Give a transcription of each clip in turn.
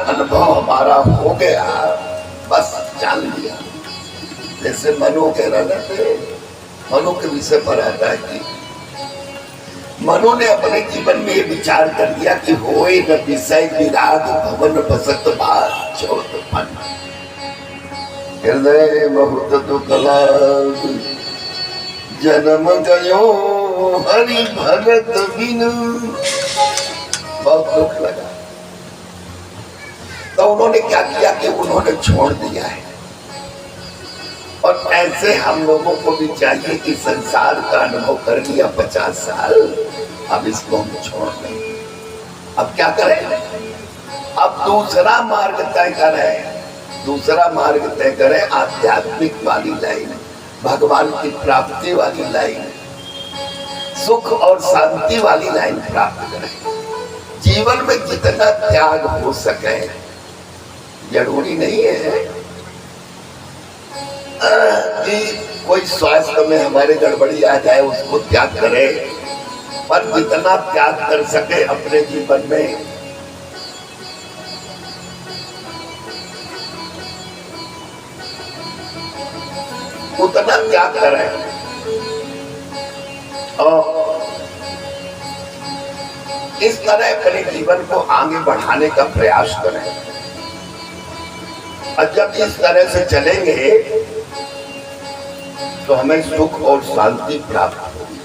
अनुभव हमारा हो गया, बस जान लिया। जैसे मनु कह रहा थे, मनु के विषय पर आता है कि मनु ने अपने जीवन में ये विचार कर दिया कि होए न विषय विराग भवन बसत बात चौथ मन हृदय बहुत दुखला जन्म गयो हरि भगत बिन। बहुत दुख लगा तो उन्होंने क्या किया कि उन्होंने छोड़ दिया है। और ऐसे हम लोगों को भी चाहिए कि संसार का अनुभव कर लिया 50 साल, अब इसको हम छोड़ दें। अब क्या करें? अब दूसरा मार्ग तय करें, दूसरा मार्ग तय करें, आध्यात्मिक वाली लाइन, भगवान की प्राप्ति वाली लाइन, सुख और शांति वाली लाइन प्राप्त करें। जीवन में जितना त्याग हो सके, जरूरी नहीं है कि कोई स्वास्थ्य में हमारे गड़बड़ी आ जाए उसको त्याग करें, पर जितना त्याग कर सके अपने जीवन में उतना त्याग करें और इस तरह अपने जीवन को आगे बढ़ाने का प्रयास करें। और जब इस तरह से चलेंगे तो हमें सुख और शांति प्राप्त होगी।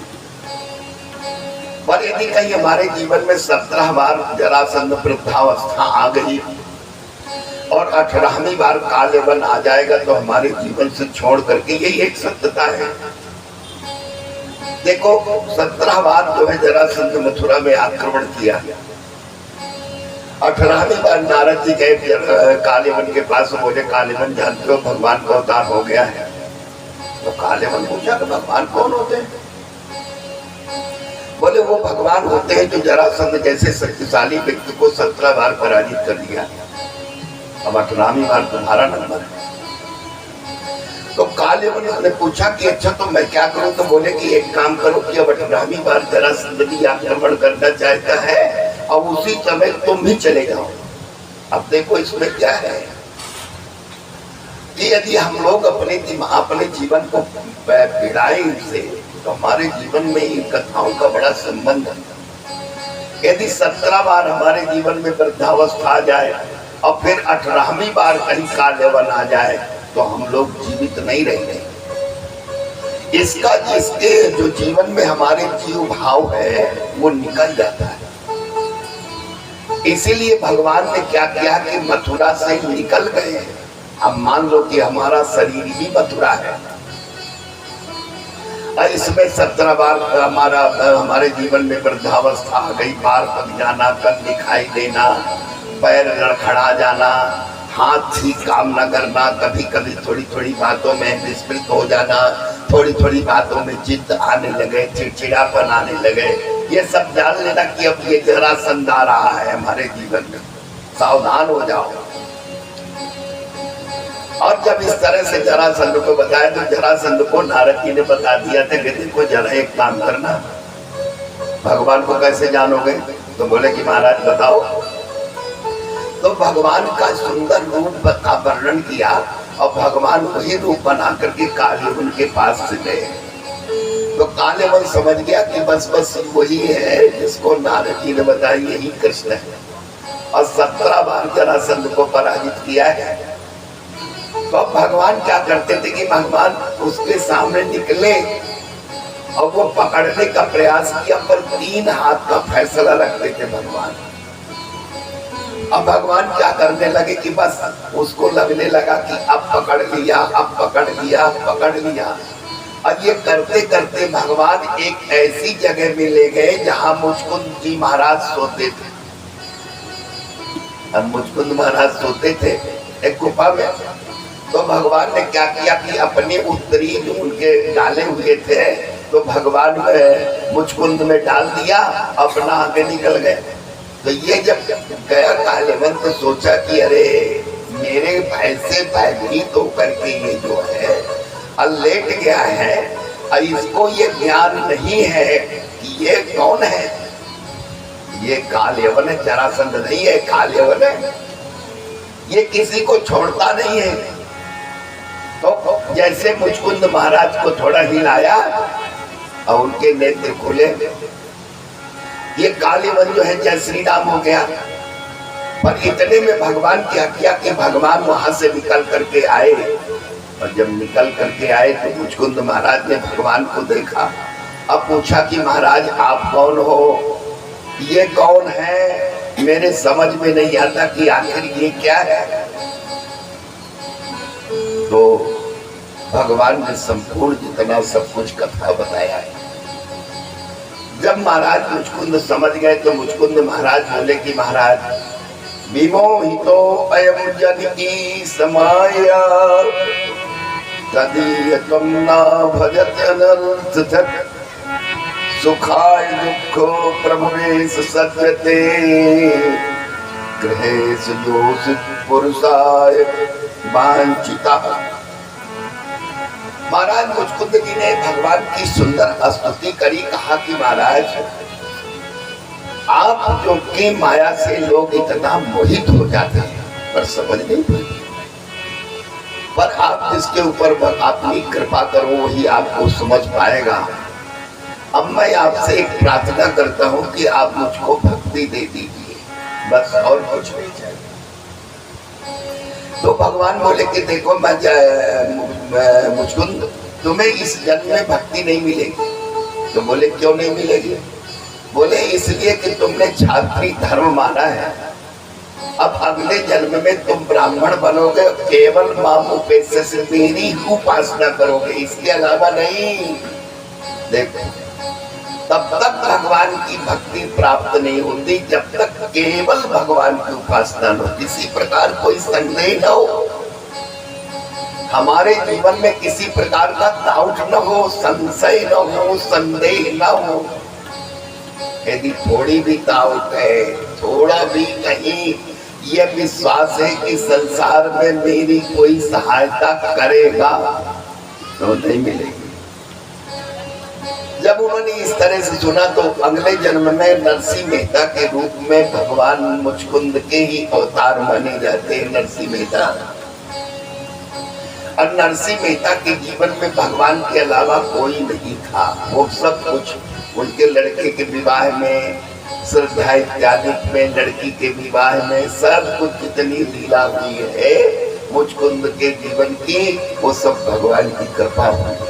पर यदि कहीं हमारे जीवन में 17 बार जरासंध वृद्धावस्था आ गई और 18वीं बार कालेवन आ जाएगा तो हमारे जीवन से छोड़ करके, यही एक सत्यता है। देखो 17 बार जो है जरासंध मथुरा में आक्रमण किया, 18वीं बार नारद जी गए कालेवन के पास, बोले कालेवन जानते हो भगवान का अवतार हो गया है। तो कालेवन पूछा कि भगवान कौन होते हैं? बोले वो भगवान होते हैं जो जरासंध जैसे शक्तिशाली व्यक्ति को 17 बार पराजित कर दिया, अब 18वीं बार तुम्हारा नंबर है। तो कालेवन ने पूछा कि अच्छा तो मैं क्या करूं? तो बोले कि एक काम करो कि अब 18वीं बार जरासंध भी आक्रमण करना चाहता है और उसी समय तुम भी चले जाओ। अब देखो इसमें क्या है कि यदि हम लोग अपने जीवन को पीड़ाएं इनसे तो हमारे जीवन में इन कथाओं का बड़ा संबंध है। यदि 17 बार हमारे जीवन में वृद्धावस्था आ जाए और फिर 18वीं बार कहीं कालेवन आ जाए तो हम लोग जीवित नहीं रहेंगे। इसका जिसके जो जीवन में हमारे जीव भाव है वो निकल जाता है। इसीलिए भगवान ने क्या किया कि मथुरा से निकल गए। अब मान लो कि हमारा शरीर ही मथुरा है और इसमें 17 बार हमारे जीवन में वृद्धावस्था आ गई, बार पक जाना, कल दिखाई देना, पैर लड़खड़ा जाना, हाथ ही काम न करना, कभी कभी थोड़ी थोड़ी बातों में विस्मित हो जाना, थोड़ी थोड़ी बातों में जिद आने लगे, चिड़चिड़ापन आने लगे। ये सब जान लेना कि अब ये जरासंध आ रहा है हमारे जीवन में, सावधान हो जाओ। और जब इस तरह से जरासंध को बताया तो जरासंध को नारद जी ने बता दिया था कि देखो जरा एक काम करना, भगवान को कैसे जानोगे? तो बोले कि महाराज बताओ। तो भगवान का सुंदर रूप का वर्णन किया और भगवान वही रूप बना करके कालेवन के पास से गए। तो कालेवन समझ गया कि बस वही है जिसको नारद जी ने बताया, यही कृष्ण है। और 17 बार जरासंध को पराजित किया है। तो अब भगवान क्या करते थे कि भगवान उसके सामने निकले और वो पकड़ने का प्रयास किया, पर 3 हाथ का फैसला रखते थे भगवान। अब भगवान क्या करने लगे कि बस उसको लगने लगा कि अब पकड़ लिया, अब पकड़ लिया, अब पकड़ लिया। और ये करते करते भगवान एक ऐसी जगह में ले गए जहां मुचकुंद जी महाराज सोते थे। अब मुचकुंद महाराज सोते थे एक गुफा में। तो भगवान ने क्या किया कि अपने उत्तरी जो उनके डाले हुए थे तो भगवान मुचकुंद में डाल दिया, अपना आगे निकल गए। तो ये जब गया कालेवन तो सोचा कि अरे मेरे भय से भयभीत होकर के ये जो है लेट गया है और इसको ये ज्ञान नहीं है कि ये कौन है। ये कालेवन है, जरासंध नहीं है, कालेवन है। ये किसी को छोड़ता नहीं है। तो जैसे मुचकुंद महाराज को थोड़ा हिलाया और उनके नेत्र खुले, ये काली वन जो है जय श्री राम हो गया। पर इतने में भगवान क्या किया कि भगवान वहां से निकल करके आए, और जब निकल करके आए तो मुचकुंद महाराज ने भगवान को देखा। अब पूछा कि महाराज आप कौन हो, ये कौन है, मेरे समझ में नहीं आता कि आखिर ये क्या है। तो भगवान ने संपूर्ण जितना सब कुछ कथा बताया है। जब महाराज मुचकुंद समझ गए तो मुचकुंद महाराज बोले कि महाराज विमोहितो अयम जनकी समाया तदीयत्वं न भजत अनर्थतः सुखाय दुःखो प्रभवेश सत्यते गृहेषु योषित पुरुषाय वांछितः। महाराज मुचकुंद जी ने भगवान की सुंदर स्तुति करी, कहा कि महाराज आप जो की माया से लोग इतना मोहित हो जाते हैं पर समझ नहीं पाते, पर आप जिसके ऊपर अपनी कृपा करो वही आपको समझ पाएगा। अब मैं आपसे एक प्रार्थना करता हूँ कि आप मुझको भक्ति दे दीजिए, बस और कुछ नहीं चाहिए। तो भगवान बोले कि देखो मैं मुचकुंद तुम्हें इस जन्म में भक्ति नहीं मिलेगी। तो बोले क्यों नहीं मिलेगी? बोले इसलिए कि तुमने क्षत्रिय धर्म माना है, अब अगले जन्म में तुम ब्राह्मण बनोगे, केवल माम उपेक्षा से मेरी उपासना करोगे, इसके अलावा नहीं। देखो तब तक भगवान की भक्ति प्राप्त नहीं होती जब तक केवल भगवान की उपासना न हो, किसी प्रकार कोई संदेह न हो, हमारे जीवन में किसी प्रकार का डाउट न हो, संशय न हो, संदेह न हो। यदि थोड़ी भी डाउट है, थोड़ा भी कहीं ये विश्वास है कि संसार में मेरी कोई सहायता करेगा, तो नहीं मिलेगी। जब उन्होंने इस तरह से सुना तो अगले जन्म में नरसिंह मेहता के रूप में भगवान मुचकुंद के ही अवतार माने जाते हैं, नरसिंह मेहता। और नरसिंह मेहता के जीवन में भगवान के अलावा कोई नहीं था, वो सब कुछ उनके लड़के के विवाह में, श्रद्धा इत्यादि में, लड़की के विवाह में, सब कुछ जितनी लीला हुई है मुचकुंद के जीवन की, वो सब भगवान की कृपा हुई।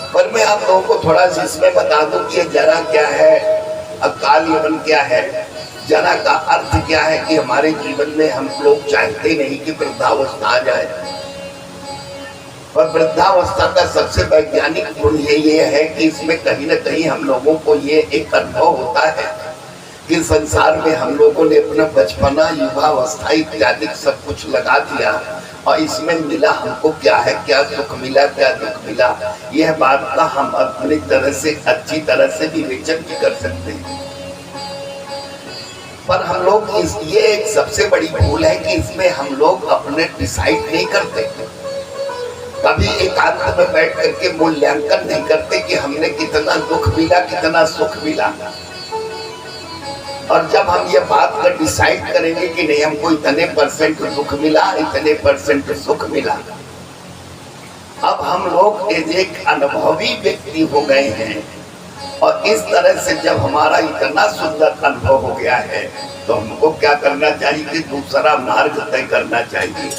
पर मैं आप लोगों को थोड़ा सा इसमें बता दूं कि जरा क्या है, अकाल यवन क्या है। जरा का अर्थ क्या है कि हमारे जीवन में हम लोग चाहते नहीं कि वृद्धावस्था आ जाए, पर वृद्धावस्था का सबसे वैज्ञानिक गुण ये है कि इसमें कहीं न कहीं हम लोगों को ये एक अनुभव होता है कि संसार में हम लोगों ने अपना बचपना, युवावस्था इत्यादि सब कुछ लगा दिया, और इसमें मिला हमको क्या है, क्या सुख मिला, क्या दुख मिला, यह बात का हम अपनी तरह से अच्छी तरह से विवेचन भी कर सकते हैं। पर हम लोग ये एक सबसे बड़ी भूल है कि इसमें हम लोग अपने डिसाइड नहीं करते, कभी एकांत में बैठ करके मूल्यांकन नहीं करते कि हमने कितना दुख मिला, कितना सुख मिला। और जब हम ये बात कर डिसाइड करेंगे कि नहीं हमको इतने परसेंट दुख मिला, इतने परसेंट सुख मिला, अब हम लोग एक अनुभवी व्यक्ति हो गए हैं, और इस तरह से जब हमारा इतना सुंदर अनुभव हो गया है तो हमको क्या करना चाहिए कि दूसरा मार्ग तय करना चाहिए।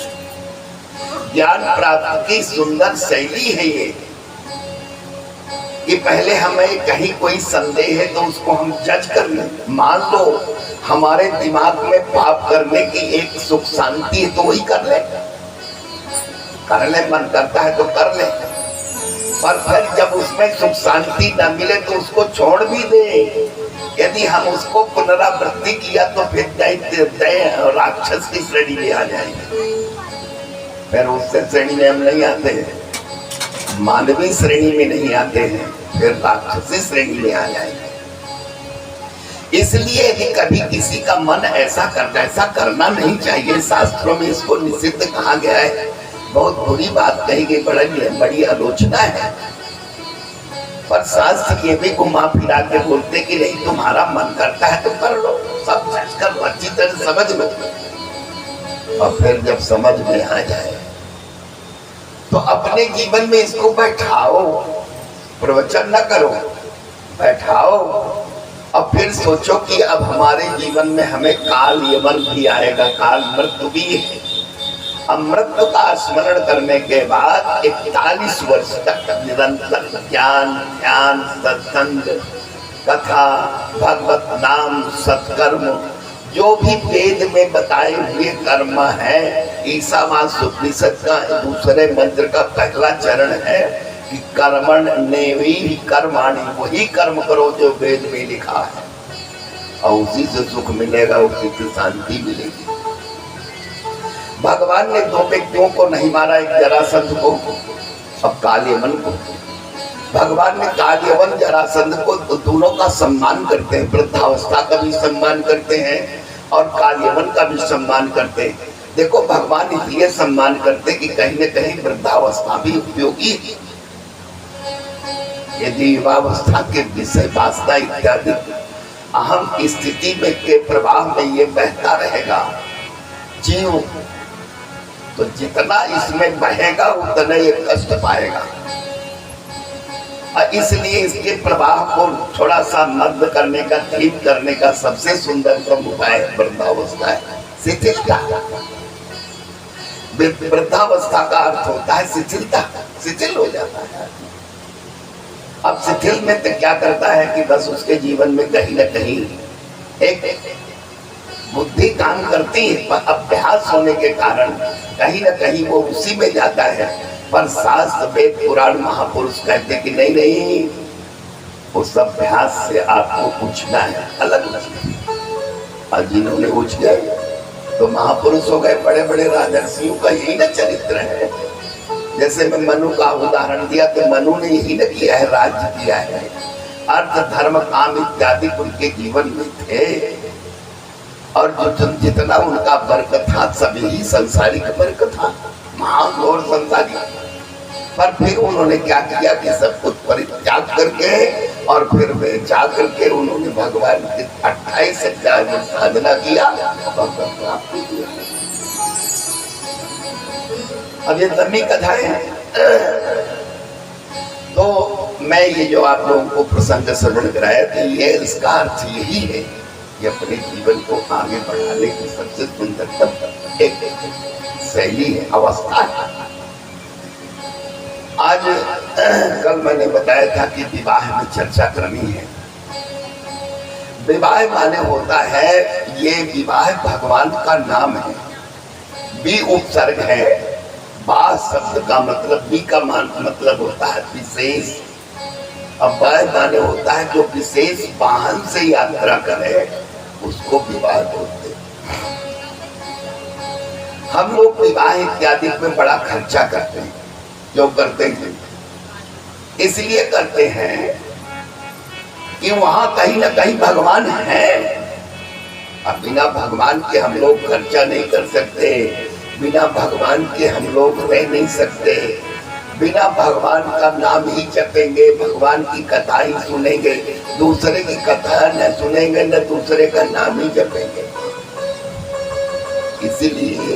ज्ञान प्राप्ति की सुंदर शैली है ये कि पहले हमें कहीं कोई संदेह है तो उसको हम जज कर लें। मान लो हमारे दिमाग में पाप करने की एक सुख शांति है तो वही कर ले, मन करता है तो कर ले, पर फिर जब उसमें सुख शांति न मिले तो उसको छोड़ भी दे। यदि हम उसको पुनरावृत्ति किया तो फिर दैत्य राक्षस की श्रेणी में आ जाएंगे, फिर उससे श्रेणी में हम नहीं आते हैं, मानवीय श्रेणी में नहीं आते हैं, फिर राक्षसी श्रेणी में आ जाएंगे। इसलिए यदि कभी किसी का मन ऐसा करना नहीं चाहिए, शास्त्रों में इसको निषिद्ध कहा गया है, बहुत बुरी बात कही गई, बड़ी आलोचना है। पर शास्त्र ये भी घुमा फिरा के बोलते कि नहीं तुम्हारा मन करता है तो कर लो, सब कर लो, अच्छी तरह समझ लो। और फिर जब समझ में आ जाए तो अपने जीवन में इसको बैठाओ, प्रवचन न करो, बैठाओ और फिर सोचो कि अब हमारे जीवन में हमें काल यमन भी आएगा, काल मृत्यु भी है। मृत्यु का स्मरण करने के बाद 41 वर्ष तक निरंतर ज्ञान ध्यान सत्संग कथा भगवत नाम सत्कर्म जो भी वेद में बताए हुए कर्म है, ईशावास्योपनिषद का दूसरे मंत्र का पहला चरण है कि कर्मण नेवी कर्माणि, वही कर्म करो जो वेद में लिखा है और उसी से सुख मिलेगा, उसी से शांति मिलेगी। भगवान ने दो व्यक्तियों को नहीं मारा, एक जरासंध को और कालयवन को। भगवान ने कालयवन जरासंध को दोनों का सम्मान करते हैं, वृद्धावस्था का भी सम्मान करते हैं और कालयवन का भी सम्मान करते हैं। देखो भगवान इसलिए सम्मान करते कि कहीं न कहीं वृद्धावस्था भी उपयोगी है। यदि युवावस्था के विषय वासना इत्यादि अहम स्थिति में के प्रवाह में ये बहता रहेगा जीव, तो जितना इसमें बहेगा उतना ये कष्ट पाएगा। और इसलिए इसके प्रवाह को थोड़ा सा मंद करने का, ठीक करने का सबसे सुंदरतम उपाय वृद्धावस्था है, शिथिलता। वृद्धावस्था का अर्थ होता है शिथिलता, शिथिल हो जाता है। अब शिथिल में तो क्या करता है कि बस उसके जीवन में कहीं न कहीं एक बुद्धि काम करती है, पर अभ्यास होने के कारण कहीं न कहीं वो उसी में जाता है। पर शास्त्र वेद पुराण महापुरुष कहते कि नहीं नहीं, उस अभ्यास से आपको उठना है, अलग और जिन्होंने उठ गए तो महापुरुष हो गए, बड़े बड़े राजर्षियों का यही न चरित्र है। जैसे मैं मनु का उदाहरण दिया तो मनु ने यही न किया है, राज्य किया है, अर्थ धर्म काम इत्यादि उनके जीवन में थे और जो जितना उनका वर्ग था सभी ही संसारिक वर्ग था, महान संसारिक। पर फिर उन्होंने क्या किया कि सब कुछ परित्याग करके और फिर वे जा करके उन्होंने भगवान की 28 हजार में साधना किया और प्राप्ति किया। अब ये लंबी कथाएं हैं, तो मैं ये जो आप लोगों को प्रसंग श्रवण कराया तो ये इसका अर्थ यही है कि अपने जीवन को आगे बढ़ाने की सबसे सुंदरतम एक शैली है, अवस्था है। आज कल मैंने बताया था कि विवाह में चर्चा करनी है। विवाह माने होता है, ये विवाह भगवान का नाम है, बी उपसर्ग है, बा शब्द का मतलब, बी का मतलब होता है विशेष, अब वाह माने होता है जो विशेष वाहन से यात्रा करे उसको विवाह बोलते। हम लोग विवाह इत्यादि में बड़ा खर्चा करते हैं, क्यों करते हैं? इसलिए करते हैं कि वहां कहीं ना कहीं भगवान है। अब बिना भगवान के हम लोग खर्चा नहीं कर सकते, बिना भगवान के हम लोग रह नहीं सकते, बिना भगवान का नाम ही जपेंगे, भगवान की कथा ही सुनेंगे, दूसरे की कथा न सुनेंगे न दूसरे का नाम ही जपेंगे। इसीलिए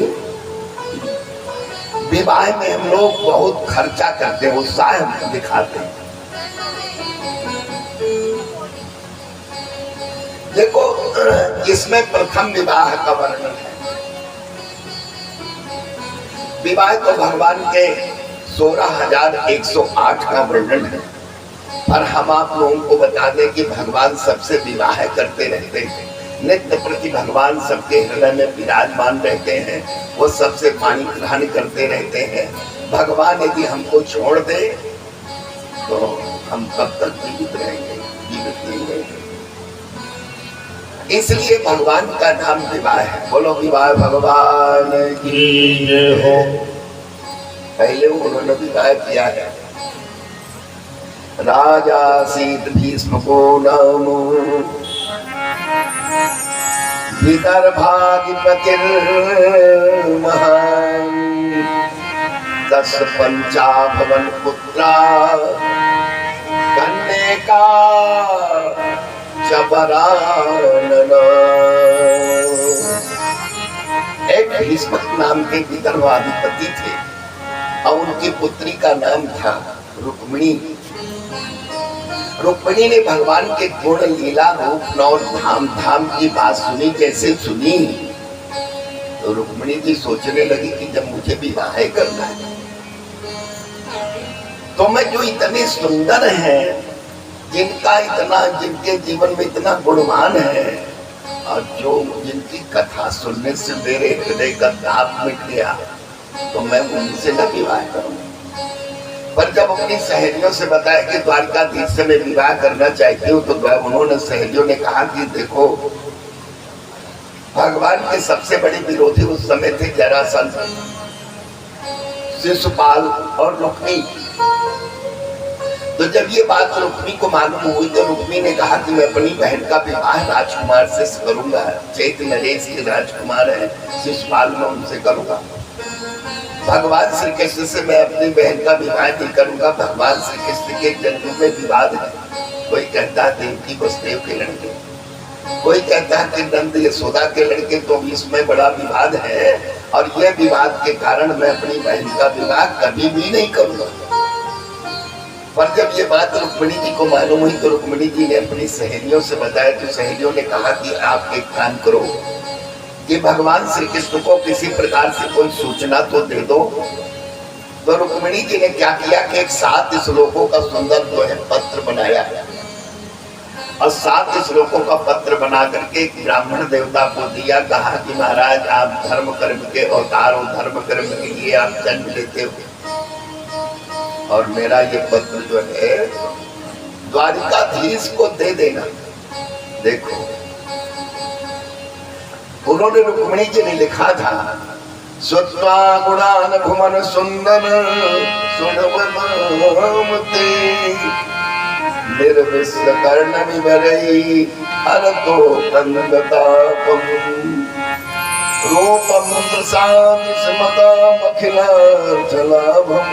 विवाह में हम लोग बहुत खर्चा करते हैं, उत्साह दिखाते हैं। देखो इसमें प्रथम विवाह का वर्णन है। विवाह तो भगवान के 16,108 का वर्णन है, पर हम आप लोगों को बता दें कि भगवान सबसे विवाह करते रहते हैं। नित्य प्रति भगवान सबके हृदय में विराजमान रहते हैं, वो सबसे पानी ग्रहण करते रहते हैं। भगवान यदि हमको छोड़ दे तो हम कब तक जीवित रहेंगे? जीवित नहीं रहेंगे। इसलिए भगवान का नाम विवाह है। बोलो विवाह भगवान की जय हो। पहले उन्होंने विवाह किया है। राजा सीत भीष्म को नाम विदर्भाधिपति महान 10 पंचाभवन पुत्रा कन्या का जबरानन। एक भीष्मक नाम के विदर्भाधिपति थे और उनकी पुत्री का नाम था रुक्मिणी। रुक्मिणी ने भगवान के गुण, लीला, रूप और धाम धाम की बात सुनी। जैसे सुनी तो रुक्मिणी जी सोचने लगी कि जब मुझे विवाह करना है तो मैं जो इतने सुंदर हैं, जिनके जीवन में इतना गुणवान है और जो जिनकी कथा सुनने से मेरे हृदय का ताप मिट गया, तो मैं उनसे न विवाह करूं। पर जब अपनी सहेलियों से बताया कि द्वारकाधीश से मैं विवाह करना चाहती हूँ, तो उन्होंने सहेलियों ने कहा कि देखो, भगवान के सबसे बड़े विरोधी उस समय थे जरासंध, शिशुपाल और रुक्मी। तो जब ये बात रुक्मी को मालूम हुई तो रुक्मी ने कहा कि मैं अपनी बहन का विवाह राजकुमार से करूंगा। चैत्र नरेश के राजकुमार है शिशुपाल, में उनसे करूंगा। भगवान श्री कृष्ण से मैं अपनी बहन का विवाह नहीं करूंगा। भगवान श्री कृष्ण के जन्म में विवाद है। कोई कहता है देवकी वसुदेव के लड़के, कोई कहता है कि नंद यशोदा के लड़के, तो इसमें बड़ा विवाद है और यह विवाद के कारण मैं अपनी बहन का विवाह कभी भी नहीं करूंगा। पर जब ये बात रुक्मिणी जी को मालूम हुई तो रुक्मिणी जी ने अपनी सहेलियों से बताया। तो सहेलियों ने कहा कि आप एक काम करो कि भगवान श्री कृष्ण को किसी प्रकार से कोई सूचना तो दे दो। तो रुक्मिणी जी ने क्या किया कि एक 7 श्लोकों का सुंदर जो है पत्र बनाया और 7 श्लोकों का पत्र बना करके एक ब्राह्मण देवता को दिया। कहा कि महाराज, आप धर्म कर्म के अवतार हो, धर्म कर्म के लिए आप जन्म लेते हो और मेरा ये पत्र जो है द्वारिकाधीश को दे देना। देखो, उन्होंने रुक्मिणी जी ने लिखा था, स्वत्वा गुणान भुवन सुंदर सुनवते निर्विश्र कर्ण विवरई हरतो तंगतापम रूपम प्रसाद समताम अखिलार्थलाभम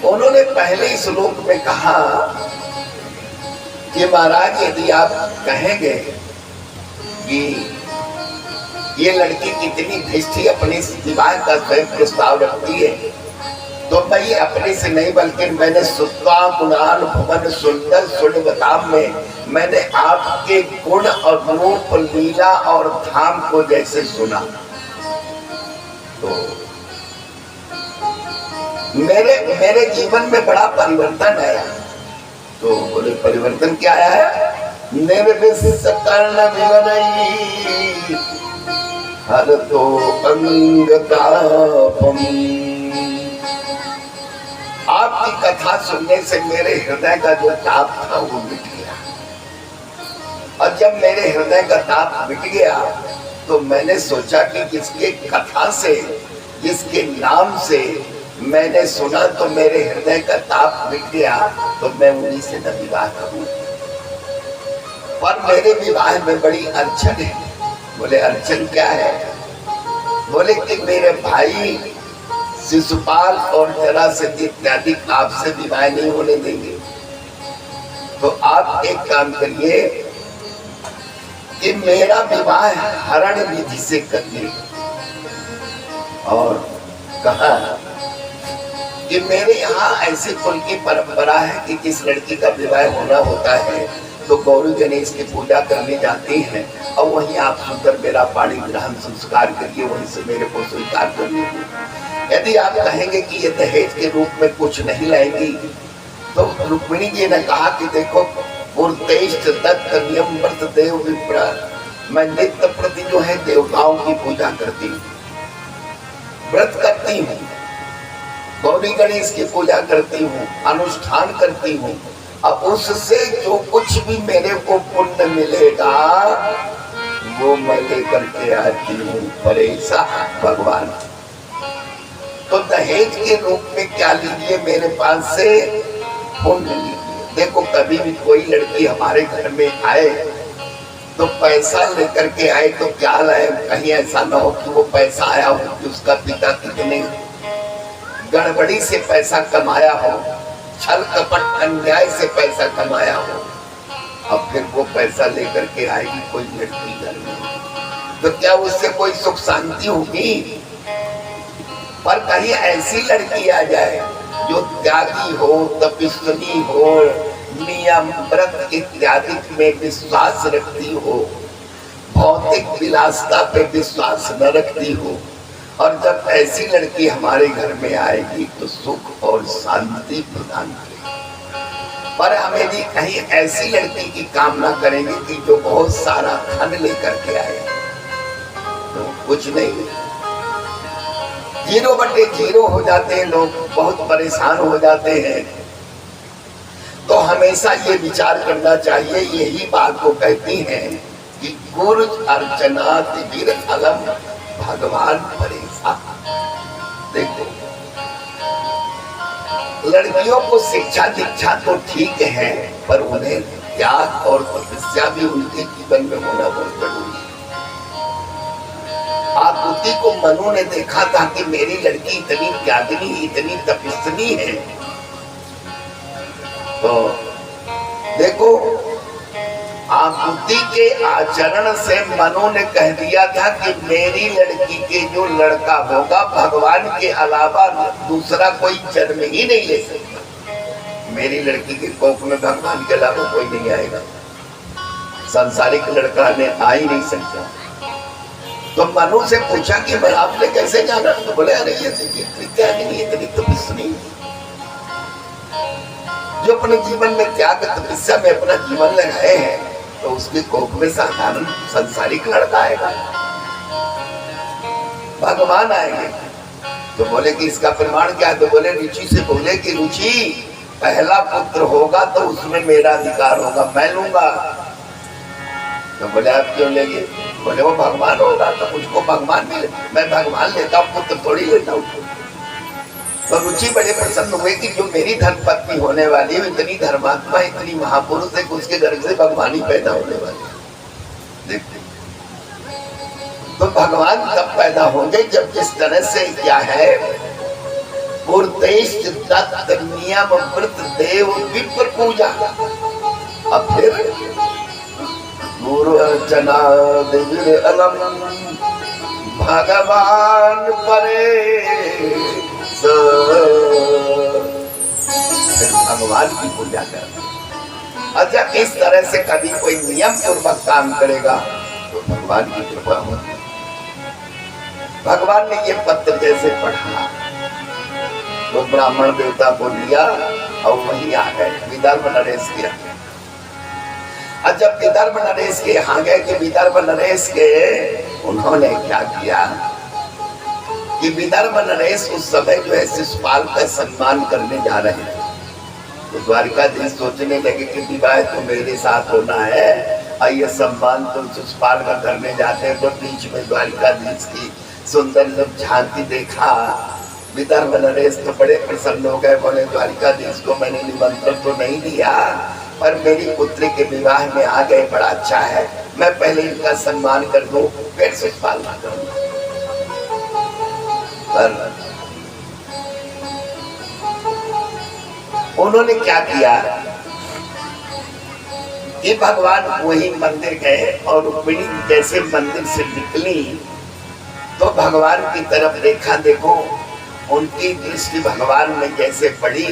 उन्होंने पहले श्लोक में कहा कि महाराज, यदि आप कहेंगे कि ये लड़की कितनी दृष्टि अपने विवाह का स्वयं प्रस्ताव रखती है, तो मैं ये अपने से नहीं बल्कि मैंने सुत्वा गुणान भुवन सुंदर सुनवताम में मैंने आपके गुण और रूप, लीला और धाम को जैसे सुना, तो मेरे जीवन में बड़ा परिवर्तन आया। तो बोले, परिवर्तन क्या आया है? निर्विश्र कर्ण विवरई हरतो अंगतापम। आपकी कथा सुनने से मेरे हृदय का जो ताप था वो मिट गया, और जब मेरे हृदय का ताप मिट गया तो मैंने सोचा कि जिसके कथा से, जिसके नाम से मैंने सुना तो मेरे हृदय का ताप मिट गया, तो मैं उन्हीं से न विवाह करूं। पर मेरे विवाह में बड़ी अड़चन है। बोले, अड़चन क्या है? बोले कि मेरे भाई शिशुपाल और जरासंध इत्यादि आपसे विवाह नहीं होने देंगे। तो आप एक काम करिए कि मेरा विवाह हरण विधि से करिए। और कहा कि मेरे यहाँ ऐसे कुल की परंपरा है कि जिस लड़की का विवाह होना होता है तो गौरी गणेश की पूजा करने जाती हैं और वहीं आप सुंदर मेरा पाणी ग्रहण संस्कार करिए, वहीं से मेरे को स्वीकार कर लीजिए। यदि आप कहेंगे कि ये दहेज के रूप में कुछ नहीं लाएंगी, तो रुक्मिणी जी ने कहा कि देखो, पूर्तेष्ट दत्त नियम व्रत देव विप्रा, मैं नित्य प्रति जो है देवताओं की पूजा करती हूँ, व्रत करती हूँ, गौरी गणेश की पूजा करती हूँ, अनुष्ठान करती हूँ, अब उससे जो कुछ भी मेरे को पुण्य मिलेगा वो मैं लेकर के आती हूँ परेशा भगवान। तो दहेज के रूप में क्या लीजिए मेरे पास से? पुण्य लीजिए। देखो, कभी भी कोई लड़की हमारे घर में आए तो पैसा लेकर के आए तो क्या लाए? कहीं ऐसा ना हो कि वो पैसा आया हो कि उसका पिता कितने गड़बड़ी से पैसा कमाया हो, छल कपट अन्याय से पैसा कमाया हो, अब फिर वो पैसा लेकर के आएगी कोई लड़की घर में, तो क्या उससे कोई सुख शांति होगी? पर कहीं ऐसी लड़की आ जाए जो त्यागी हो, तपस्वी हो, नियम व्रत इत्यादि में विश्वास रखती हो, भौतिक विलासता पे विश्वास न रखती हो, और जब ऐसी लड़की हमारे घर में आएगी तो सुख और शांति प्रदान करेगी। पर हमें भी कहीं ऐसी लड़की की कामना करेंगे कि जो बहुत सारा धन लेकर के आए, तो कुछ नहीं, 0/0 हो जाते हैं लोग, बहुत परेशान हो जाते हैं। तो हमेशा ये विचार करना चाहिए, यही बात वो कहती हैं कि गुरु अर्चना दिव्य अलम भगवान परेशान। देखो, लड़कियों को शिक्षा दीक्षा तो ठीक है, पर उन्हें त्याग और तपस्या भी उनके जीवन में होना बहुत जरूरी है। आकृति को मनु ने देखा था कि मेरी लड़की इतनी त्यागिनी, इतनी तपस्वी है, तो देखो आकृति के आचरण से मनु ने कह दिया था कि मेरी लड़की के जो लड़का होगा भगवान के अलावा दूसरा कोई जन्म ही नहीं ले सकता। मेरी लड़की के कोख में भगवान के अलावा कोई नहीं आएगा, सांसारिक लड़का ने आ ही नहीं सकता। तो मनु से पूछा कि भाई आपने कैसे जाना? तो बोले अरे ये इतनी तपस्वी जो अपने जीवन में त्याग तपस्या में अपना जीवन लगाए हैं, तो उसके कोख में साधारण संसारिक लड़का आएगा, भगवान आएंगे। तो बोले कि इसका प्रमाण क्या है? तो बोले रुचि से बोले कि रुचि पहला पुत्र होगा तो उसमें मेरा अधिकार होगा, मैं लूंगा। तो बोले आप क्यों लेंगे? बोले वो भगवान होगा तो मुझको भगवान मिले, मैं भगवान लेता हूँ, पुत्र थोड़ी लेता हूँ। तो रुचि बड़े प्रसन्न हुए कि जो मेरी धर्मपत्नी होने वाली है इतनी धर्मात्मा, इतनी महापुरुष है, उसके गर्भ से भगवान ही पैदा होने वाले। देखते तो भगवान तब पैदा होंगे जब जिस तरह से क्या है पूर्तेश नियम व्रत देव विप्र पूजा। अब फिर गुरु अर्चना दिव्य अलम भगवान परे भगवान की पूजा कर। अच्छा, इस तरह से कभी कोई नियम पूर्वक काम करेगा तो भगवान की कृपा होगी। भगवान ने ये पत्र जैसे पढ़ा तो ब्राह्मण देवता को लिया और वहीं आ गए विदर्भ नरेश के। और जब विदर्भ नरेश के यहाँ गए कि विदर्भ नरेश के उन्होंने क्या किया कि विदर्भ नरेश उस समय जो है शिशुपाल का सम्मान करने जा रहे हैं। तो द्वारिकाधीश सोचने लगे कि विवाह तो मेरे साथ होना है और ये सम्मान तो शिशुपाल का करने जाते हैं। तो बीच में द्वारिकाधीश की सुंदर जब झांकी देखा विदर्भ नरेश तो बड़े प्रसन्न हो गए। बोले द्वारिकाधीश को मैंने निमंत्रण तो नहीं दिया, पर मेरी पुत्री के विवाह में आ गए, बड़ा अच्छा है, मैं पहले इनका सम्मान कर दूं फिर शिशुपाल ना करूंगा। पर उन्होंने क्या किया कि भगवान वही मंदिर गए और रुक्मिणी जैसे मंदिर से निकली तो भगवान की तरफ देखा। देखो उनकी दृष्टि भगवान में जैसे पड़ी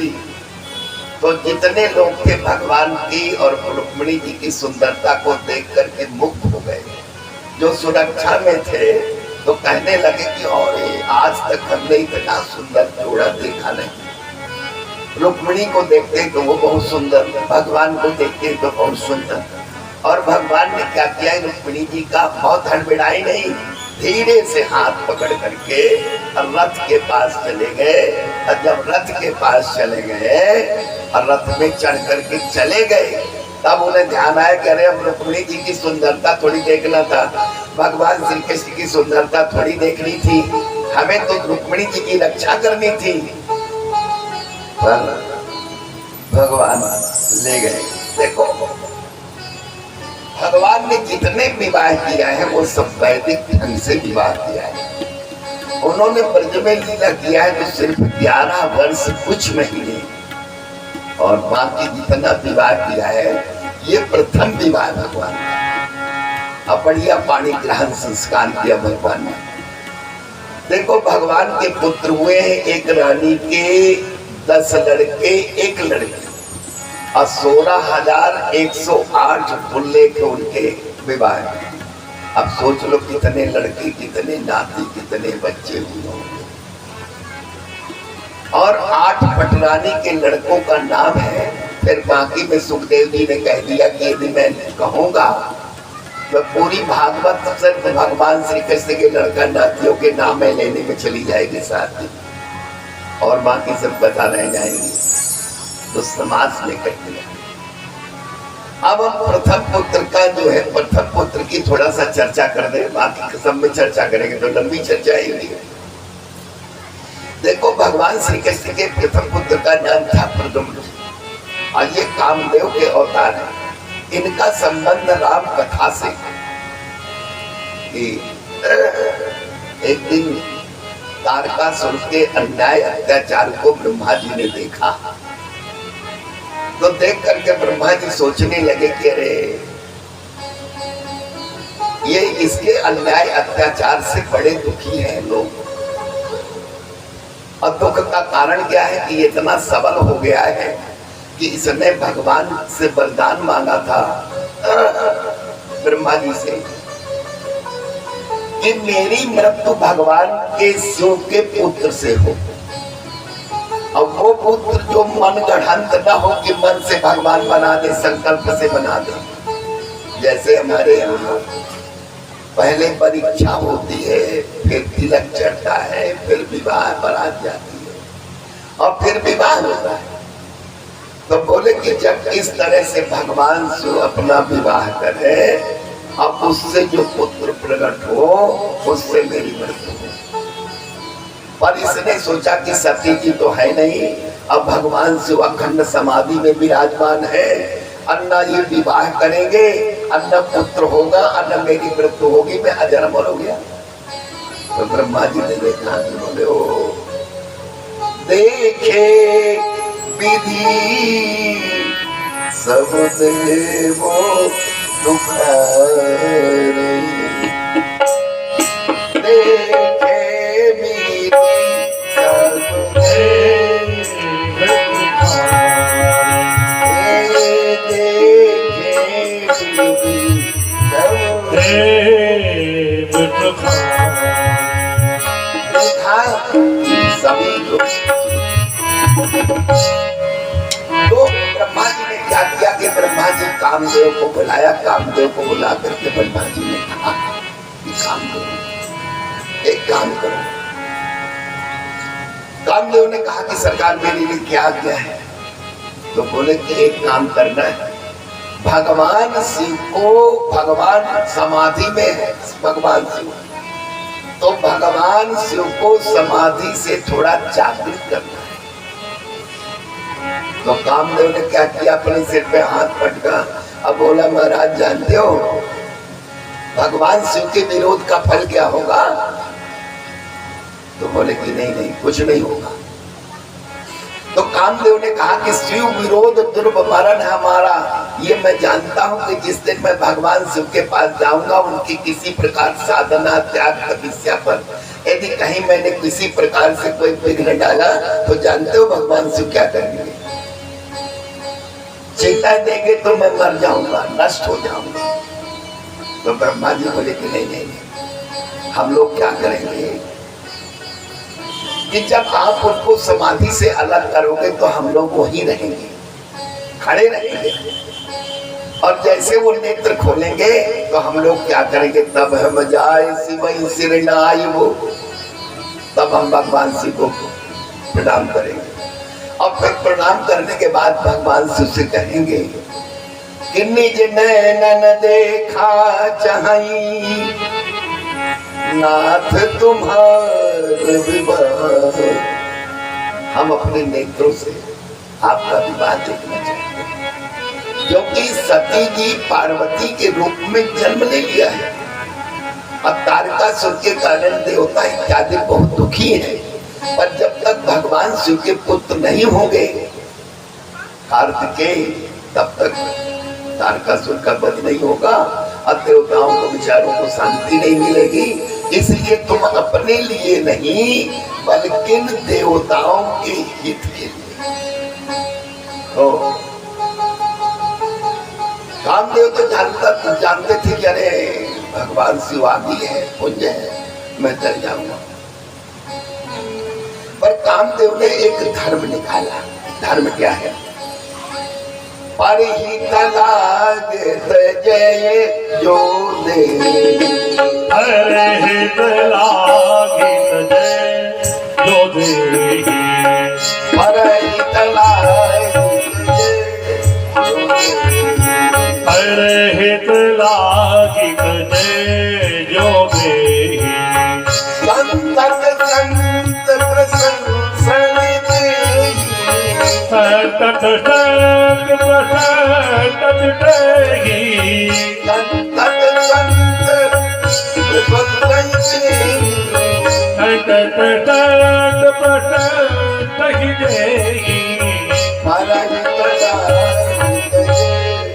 तो जितने लोग थे भगवान की और रुक्मिणी जी की सुंदरता को देख करके मुग्ध हो गए। जो सुरक्षा में थे तो कहने लगे कि और आज तक हमने इतना सुंदर जोड़ा देखा नहीं। रुक्मिणी को देखते तो वो बहुत सुंदर, भगवान को देखते तो बहुत सुंदर। और भगवान ने क्या किया, रुक्मिणी जी का बहुत हड़बड़ाई नहीं, धीरे से हाथ पकड़ करके रथ के पास चले गए। और जब रथ के पास चले गए और रथ में चढ़ करके चले गए तब उन्हें ध्यान आया कि अरे अब रुक्मिणी जी की सुंदरता थोड़ी देखना था, भगवान श्री कृष्ण की सुंदरता थोड़ी देखनी थी, हमें तो रुक्मिणी जी की रक्षा करनी थी। पर भगवान ले गए। देखो भगवान ने जितने विवाह किया है वो सब वैदिक ढंग से विवाह किया है। उन्होंने ब्रज में लीला किया है तो सिर्फ 11 वर्ष कुछ महीने और बाकी जितना विवाह किया है ये प्रथम विवाह भगवान का। अब बढ़िया पाणी ग्रहण संस्कार किया भगवान ने। देखो भगवान के पुत्र हुए हैं, एक रानी के 10 लड़के 1 लड़की और 16,108 बुल्ले के उनके विवाह में। अब सोच लो कितने लड़के, कितने नाती, कितने बच्चे हुए होंगे। और 8 पटरानी के लड़कों का नाम है। फिर बाकी में सुखदेव जी ने कह दिया कि यदि मैं कहूंगा तो पूरी भागवत सिर्फ भगवान श्री कृष्ण के लड़का नातियों के नाम लेने में चली जाएगी साथ ही, और बाकी सब बता रह जाएंगे। तो समाज ने कह दिया। अब हम प्रथम पुत्र का जो है, प्रथम पुत्र की थोड़ा सा चर्चा कर दे, बाकी सब में चर्चा करेंगे तो लंबी चर्चा आएगी। देखो भगवान श्री कृष्ण के प्रथम पुत्र का नाम था प्रद्युम्न और ये कामदेव के अवतार है। इनका संबंध राम कथा से कि एक दिन तारकासुर के अन्याय अत्याचार को ब्रह्मा जी ने देखा, तो देख करके ब्रह्मा जी सोचने लगे कि अरे ये इसके अन्याय अत्याचार से बड़े दुखी हैं लोग। और दुख का कारण क्या है कि ये इतना सबल हो गया है कि इसने भगवान से वरदान मांगा था ब्रह्मा जी से कि मेरी मृत्यु भगवान के शिव के पुत्र से हो। अब वो पुत्र जो मन गढ़ंत न हो कि मन से भगवान बना दे, संकल्प से बना दे। जैसे हमारे यहाँ पहले परीक्षा होती है, फिर तिलक चढ़ता है, फिर विवाह बारात जाती है और फिर विवाह होता है। तो बोले कि जब इस तरह से भगवान से अपना विवाह करे, अब उससे जो पुत्र प्रकट हो उससे मेरी मृत्यु हो। पर इसने सोचा कि सती जी तो है नहीं, अब भगवान से अखंड समाधि में विराजमान है, अन्ना ये विवाह करेंगे, अन्ना पुत्र होगा, अन्ना मेरी मृत्यु होगी, मैं अजर अमर हो गया। तो ब्रह्मा जी ने देखा, बोले ओ देखे विधि सब देवो दुखारे, देखे विधि सब देवो सभी लोग। तो ब्रह्मा जी ने क्या किया कि ब्रह्मा जी कामदेव को बुलाया। कामदेव को बुला करके ब्रह्मा जी ने कहा कि काम करो, एक काम करो। कामदेव ने कहा कि सरकार मेरे लिए क्या आज्ञा है? तो बोले कि एक काम करना है, भगवान शिव को, भगवान समाधि में है भगवान शिव, तो भगवान शिव को समाधि से थोड़ा जागृत करना है। तो कामदेव ने क्या किया, अपने सिर पे हाथ पटका। अब बोला महाराज जानते हो भगवान शिव के विरोध का फल क्या होगा? तो बोले कि नहीं नहीं कुछ नहीं होगा। तो कामदेव ने कहा कि शिव विरोध दुर्मरण है हमारा, ये मैं जानता हूं कि जिस दिन मैं भगवान शिव के पास जाऊंगा, उनकी किसी प्रकार साधना त्याग तपस्या पर यदि कहीं मैंने किसी प्रकार से कोई विघ्न डाला तो जानते हो भगवान शिव क्या करेंगे? चेता देंगे तो मैं मर जाऊंगा, नष्ट हो जाऊंगा। तो ब्रह्मा जी बोले कि नहीं नहीं नहीं, हम लोग क्या करेंगे कि जब आप उनको समाधि से अलग करोगे तो हम लोग वहीं रहेंगे, खड़े रहेंगे, और जैसे वो नेत्र खोलेंगे तो हम लोग क्या करेंगे, तब हम जाए शिवई सिरनाई वो, तब हम भगवान शिव को प्रणाम करेंगे। और फिर प्रणाम करने के बाद भगवान शिव से कहेंगे कि निज नैनन देखा चाहि नाथ तुम्हारे विवाह, हम अपने नेत्रों से आपका विवाह देखना चाहते हैं। क्योंकि सती जी पार्वती के रूप में जन्म ले लिया है और तारकासुर के कारण देवता इत्यादि बहुत दुखी हैं, पर जब तक भगवान शिव के पुत्र नहीं होंगे कार्तिकेय, तब तक तारकासुर का वध नहीं होगा और देवताओं को विचारों को शांति नहीं मिलेगी। इसलिए तुम अपने लिए नहीं बल्कि देवताओं के हित के लिए हो। कामदेव तो जानते थे कि अरे भगवान शिव आदि है, पुण्य है, मैं चल जाऊंगा। पर कामदेव ने एक धर्म निकाला। धर्म क्या है? परहित लागत जय जो दे, परहित लागत जय जो दे, परहित लागत परहित लागत जय जो दे, संतत संत प्रशंसन दे, संतत संत प्रशंसन देहि, संतत संत प्रशंसन संतत संत प्रशंसन देहि, परहित लागत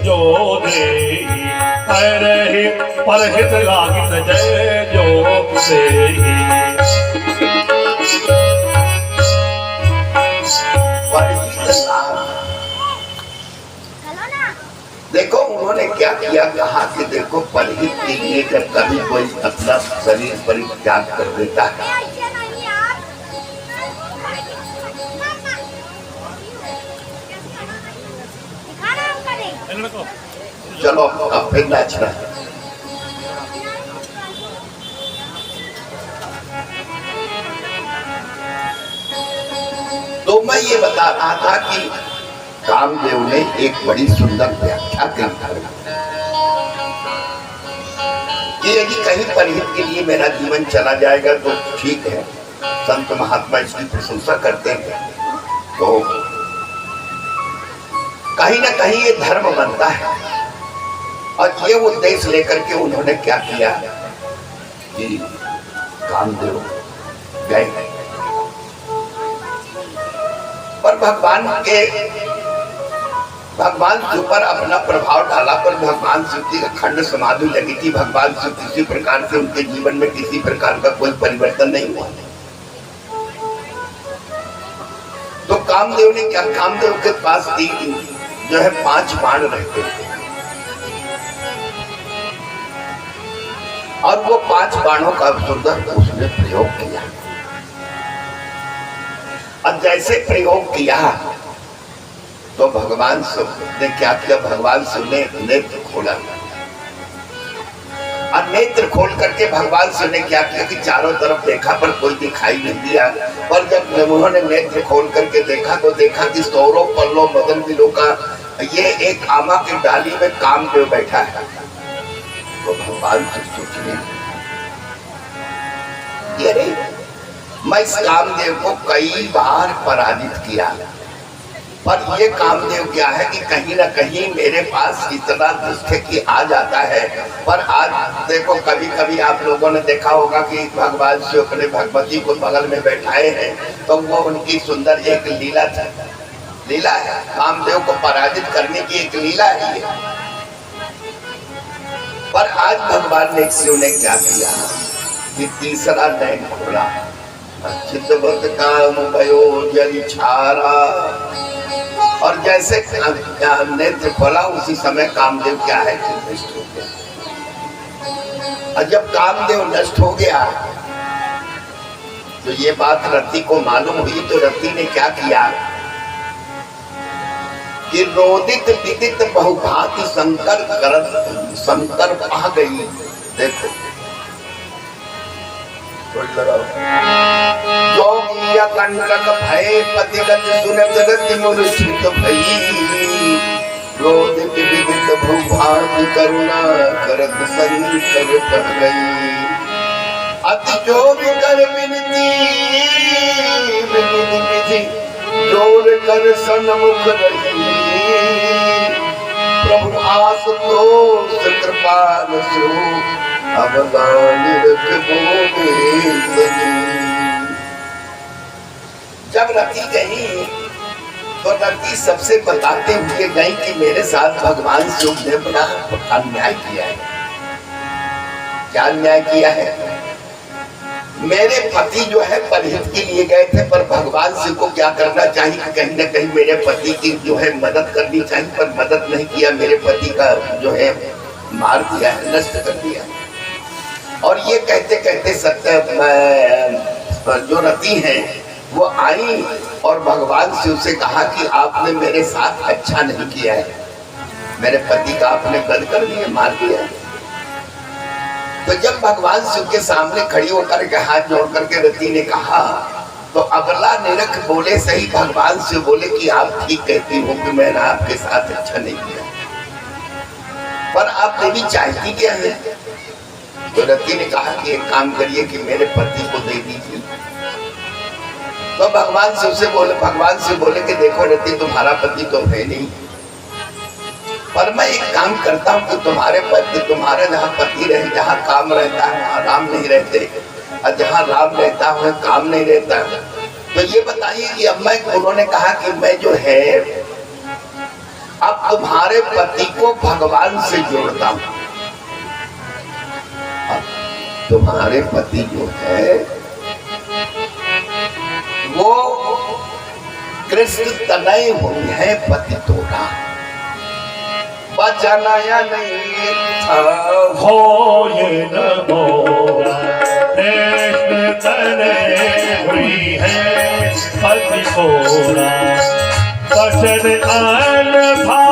जो देहि, परहित लागत जय जो देहि। देखो उन्होंने क्या किया, कहा कि देखो परहित के लिए जब कभी कोई अपना शरीर परित्याग कर देता है, चलो अब फिर नाचना है। तो मैं ये बता रहा था कि कामदेव ने एक बड़ी सुंदर व्याख्या की कि यदि कहीं परहित के लिए मेरा जीवन चला जाएगा तो ठीक है, संत महात्मा इसकी प्रशंसा करते हैं, तो कहीं ना कहीं ये धर्म बनता है। और ये उद्देश्य लेकर के उन्होंने क्या किया कि कामदेव गए पर भगवान शिव पर अपना प्रभाव डाला, पर भगवान शिव की अखंड समाधि लगी थी। भगवान शिव किसी प्रकार से उनके जीवन में किसी प्रकार का कोई परिवर्तन नहीं हुआ। तो कामदेव ने क्या, कामदेव के पास जो है 5 बाण रहते थे और वो 5 बाणों का सुंदर उसने प्रयोग किया। और जैसे प्रयोग किया तो भगवान शिव ने क्या किया, भगवान शिव ने नेत्र खोला और नेत्र खोल करके भगवान शिव ने क्या किया कि चारों तरफ देखा पर कोई दिखाई नहीं दिया। पर जब उन्होंने नेत्र खोल करके देखा तो देखा कि सौरों पल्लों मदन बिलों का ये एक आमा की डाली में कामदेव बैठा है। तो भगवान शिव सोचने अरे मैं इस कामदेव को कई बार पराजित किया, पर ये कामदेव क्या है कि कहीं ना कहीं मेरे पास इतना दुष्ट की आ जाता है। पर आज देखो कभी कभी आप लोगों ने देखा होगा कि भगवान शिव अपने भगवती को बगल में बैठाए हैं, तो वो उनकी सुंदर एक लीला थी, लीला है कामदेव को पराजित करने की एक लीला है ये। पर आज भगवान ने शिव ने क्या किया कि तीसरा नयन खोला, चित्तवत काम भयो जल छारा, और जैसे नेत्र खोला उसी समय कामदेव क्या है कि नष्ट हो गया। और जब कामदेव नष्ट हो गया तो ये बात रति को मालूम हुई। तो रति ने क्या किया कि रोदित विदित बहुभांति संकर करत संकर पा गई। देखो जोगिया कंटक भय पतिगत सुनत रति मूर्छित भई, रोदित विदित बहुभांति करुणा करत संकर पा गई। अति जो भी कर विनती विधि जोर कर सन्मुख रही, प्रभु आशुतोष कृपाल सो अवदान रखबो सजी। जब रति गई तो रति सबसे बताते हुए गई कि मेरे साथ भगवान शिव ने बड़ा अन्याय किया है। क्या अन्याय किया है? मेरे पति जो है परहित के लिए गए थे, पर भगवान शिव को क्या करना चाहिए, कहीं न कहीं मेरे पति की जो है मदद करनी चाहिए, पर मदद नहीं किया। मेरे पति का जो है मार दिया है, नष्ट कर दिया। और ये कहते कहते सत्य जो रति हैं वो आई और भगवान शिव से कहा कि आपने मेरे साथ अच्छा नहीं किया है, मेरे पति का आपने वध कर दिया, मार दिया। तो जब भगवान शिव के सामने खड़ी होकर के हाथ जोड़ करके रति ने कहा, तो अगला निरख बोले सही भगवान शिव बोले कि आप ठीक कहती हो कि मैंने आपके साथ अच्छा नहीं किया, पर आप देवी चाहती क्या है? तो रति ने कहा कि एक काम करिए कि मेरे पति को दे दीजिए। तो भगवान शिव बोले कि देखो रति, तुम्हारा पति तो है नहीं, पर मैं एक काम करता हूँ कि तुम्हारे जहाँ पति रहे, जहाँ काम रहता है वहाँ राम नहीं रहते, और जहाँ राम रहता है काम नहीं रहता। तो ये बताइए कि अब उन्होंने कहा कि मैं जो है अब तुम्हारे पति को भगवान से जोड़ता हूँ। तुम्हारे पति जो है वो कृष्ण तनय हुई है, पति तोड़ा बचनाया नहीं था हो ये न मोरा कृष्ण तनय हुई है पति तोड़ा, बचन आन था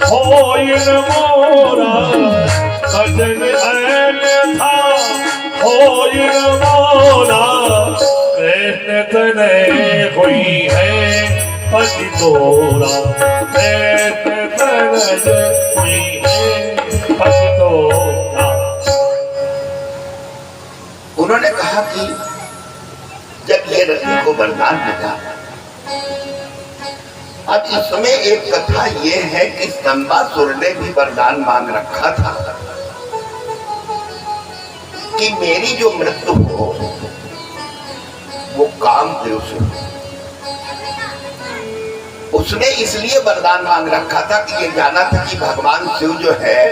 हो ये न मोरा, बचन आन था हो ये न मोरा, कृष्ण तनय हुई है पति तोड़ा, कृष्ण तनय हुई है पति तोड़ा। उन्होंने कहा कि जब ये रति को वरदान मिला, अब इसमें एक कथा ये है कि संबासुर ने भी वरदान मांग रखा था कि मेरी जो मृत्यु हो वो कामदेव से हो। उसने इसलिए वरदान मांग रखा था कि ये जाना था कि भगवान शिव जो है,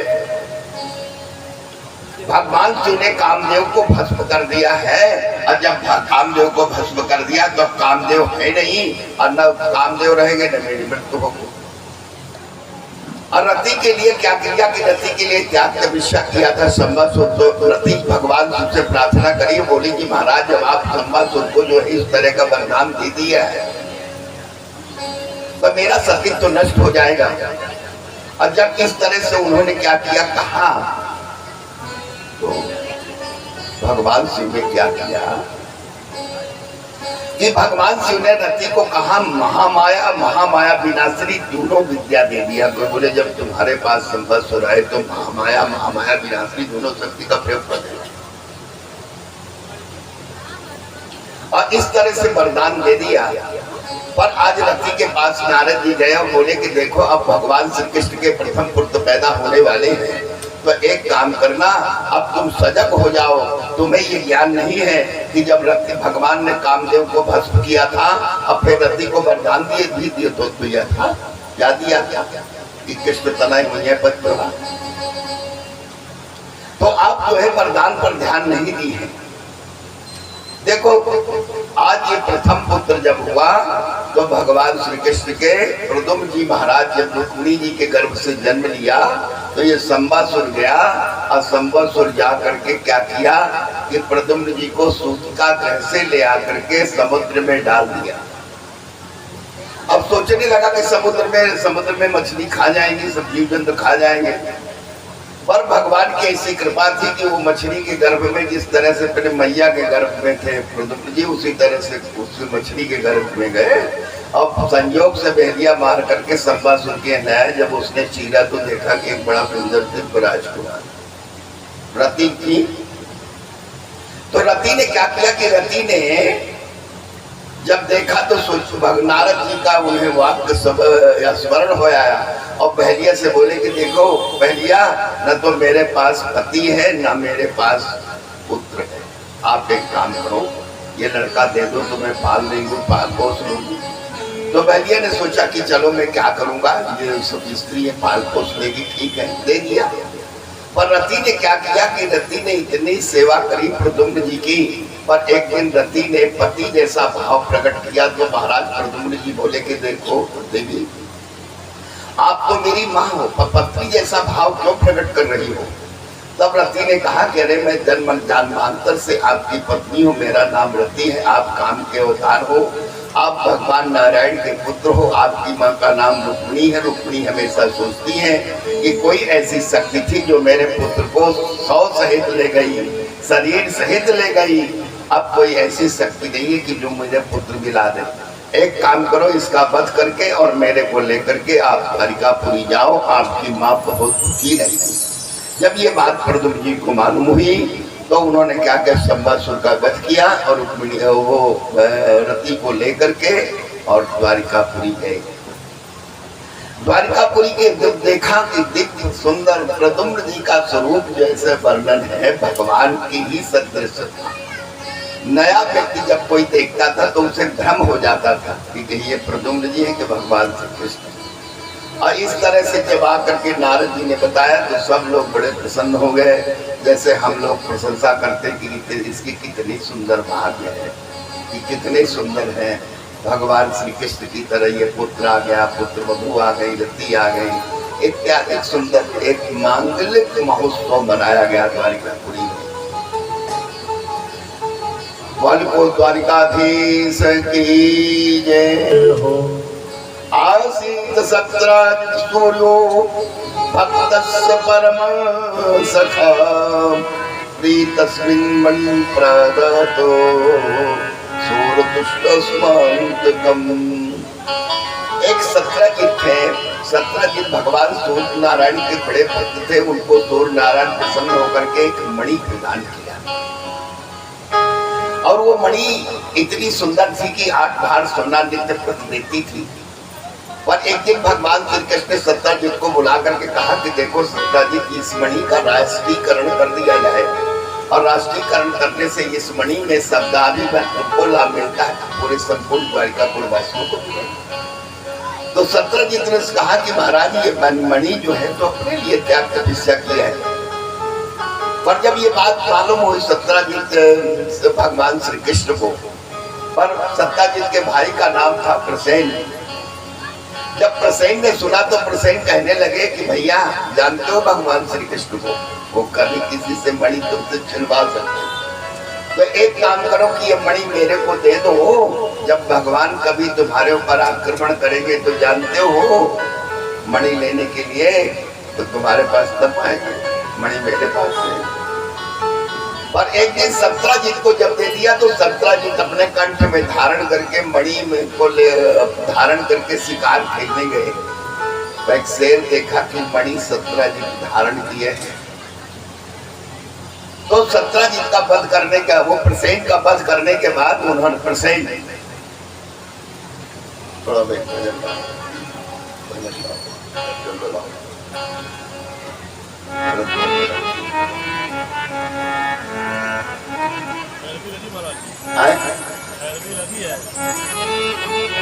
भगवान शिव ने कामदेव को भस्म कर दिया है, और जब कामदेव को भस्म कर दिया तो कामदेव है नहीं, और न कामदेव रहेंगे न मेरी मृत्यु होगी। और रति के लिए क्या किया कि रति के लिए त्याग का विषय किया था संबासुर। तो रति भगवान शिव से प्रार्थना करी, बोली कि महाराज जब आप संबासुर को जो है इस तरह का वरदान दे दिया है तो मेरा सतीत्व तो नष्ट हो जाएगा। और जब इस तरह से उन्होंने क्या किया कहा, तो भगवान शिव ने क्या किया कि भगवान शिव ने रति को कहा महामाया महामाया विनाशिनी दोनों विद्या दे दिया। कोई बोले जब तुम्हारे पास संबत्सुर आए तो महामाया महामाया विनाशिनी दोनों शक्ति का प्रयोग कर देना, और इस तरह से वरदान दे दिया। पर आज रति के पास नारद जी गए और बोले कि देखो अब भगवान श्री कृष्ण के प्रथम पुत्र पैदा होने वाले हैं, तो एक काम करना, अब तुम सजग हो जाओ। तुम्हें ये ज्ञान नहीं है कि जब रति भगवान ने कामदेव को भस्म किया था, अब फिर रति को वरदान दिए तो दिया था, क्या दिया था कि कृष्ण तनय हुई है पति तोड़ा। तो आप जो है वरदान पर ध्यान नहीं दी है। देखो आज ये प्रथम पुत्र जब हुआ तो भगवान श्री कृष्ण के प्रद्युम्न जी महाराज जब रुक्मिणी जी के गर्भ से जन्म लिया तो ये संबासुर गया, और संबासुर जा करके क्या किया कि प्रद्युम्न जी को सूतिका ग्रह से ले आकर के समुद्र में डाल दिया। अब सोचने लगा कि समुद्र में मछली खा जाएंगी, सब जीव जंतु खा जाएंगे, पर भगवान की ऐसी कृपा थी कि वो मछली के गर्भ में जिस तरह से पहले मैया के गर्भ में थे प्रद्युम्न जी, उसी तरह से उस मछली के गर्भ में गए। अब संयोग से बहरिया मार करके संबासुर के नया जब उसने चीरा तो देखा कि एक बड़ा सुंदर दिव्य राजकुमार रति थी। तो रति ने क्या किया कि रति ने जब देखा तो नारद जी का उन्हें वाक्य स्मरण हो आया, और बहलिया से बोले कि देखो बहलिया, न तो मेरे पास पति है न मेरे पास पुत्र है, आप एक काम करो ये लड़का दे दो तो मैं पाल लूंगी, पाल पोस लूंगी। तो बहलिया ने सोचा कि चलो मैं क्या करूंगा, ये सब स्त्री है पाल पोस लेगी, ठीक है, दे दिया। पर रति ने क्या किया कि रति ने इतनी सेवा करी प्रद्युम्न जी की, पर एक दिन रति ने पति जैसा भाव प्रकट किया तो महाराज प्रद्युम्न जी बोले कि देखो देवी, आप तो मेरी माँ हो, पर पत्नी जैसा भाव क्यों प्रकट कर रही हो? तब रति ने कहा कि अरे मैं जन्म जन्मांतर से आपकी पत्नी हूँ, मेरा नाम रति है, आप काम के अवतार हो, आप भगवान नारायण के पुत्र हो, आपकी माँ का नाम रुक्मिणी है। रुक्मिणी हमेशा सोचती है कि कोई ऐसी शक्ति थी जो मेरे पुत्र को 100 सहित ले गई, शरीर सहित ले गई, अब कोई ऐसी शक्ति नहीं है कि जो मुझे पुत्र मिला दे। एक काम करो, इसका वध करके और मेरे को लेकर के आप द्वारिकापुरी जाओ, आपकी माँ बहुत दुखी रहेगी। जब ये बात प्रद्युम्न जी को मालूम हुई तो उन्होंने क्या क्या शंबासुर का वध किया और वो रति को लेकर के और द्वारिकापुरी गए। द्वारिकापुरी के जब देखा कि दिव्य सुंदर प्रद्युम्न जी का स्वरूप जैसे वर्णन है भगवान की ही सदृश था। नया व्यक्ति जब कोई देखता था तो उसे भ्रम हो जाता था कि ये प्रद्युम्न जी है कि भगवान श्री कृष्ण। और इस तरह से जब आकर के नारद जी ने बताया तो सब लोग बड़े प्रसन्न हो गए, जैसे हम लोग प्रशंसा करते कि इसकी कितनी सुंदर भाग्य है, कि कितने सुंदर है, भगवान श्री कृष्ण की तरह ये पुत्र आ गया, पुत्र वधू आ गई, रति आ गई, इत्यादि सुंदर एक मांगलिक महोत्सव मनाया गया द्वारिकापुरी में। बोलो द्वारिकाधीश की जय हो। आसीत सत्राजित सूर्यो भक्तस्य परम सखा प्रीतस्मिन् मणि प्रदतो सूर्यतुष्टस्मान्तकम्। एक सत्राजित थे, सत्राजित भगवान सूर्य नारायण के बड़े भक्त थे, उनको सूर्य नारायण प्रसन्न होकर के एक मणि प्रदान किया और वो मणि इतनी सुंदर थी कि 8 बार सोना नित्य प्रति देती थी। पर एक दिन भगवान श्री कृष्ण ने सत्राजित को बुला करके कहा कि देखो सत्राजित, इस मणि का राष्ट्रीयकरण कर दिया जाए और राष्ट्रीयकरण करने से इस मणि में शब्दादि को लाभ मिलता है, पूरे संपूर्ण द्वारिकापुर वासियों को मिलेगा। तो सत्राजित ने कहा कि महाराज ये मणि जो है तो अपने लिए त्याग तपस्या किया है। पर जब ये बात मालूम हुई सत्राजित भगवान श्री कृष्ण को, पर सत्राजित के भाई का नाम था प्रसेन। जब प्रसेन ने सुना तो प्रसेन कहने लगे कि भैया जानते हो भगवान श्री कृष्ण को, वो कभी किसी से मणि तुमसे छिनवा सकते, तो एक काम करो कि ये मणि मेरे को दे दो, जब भगवान कभी तुम्हारे ऊपर आक्रमण करेंगे तो जानते हो मणि लेने के लिए तो तुम्हारे पास तब आएंगे, मणि मेरे पास है। और एक दिन सत्राजित को जब दे दिया तो सत्राजित अपने कंठ में धारण करके मणि में को ले धारण करके शिकार खेलने गए। तो एक शेर देखा कि मणि सत्राजित धारण किए हैं, तो सत्राजित का वध करने का, वो प्रसेन का वध करने के बाद उन्होंने प्रसेन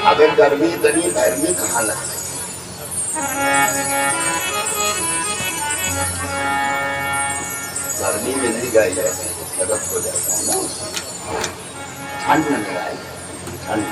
अबे गर्मी इतनी, गर्मी कहाँ लगती, गर्मी में नहीं गई है, जगत हो जाता है ना, ठंड में लगाए ठंड।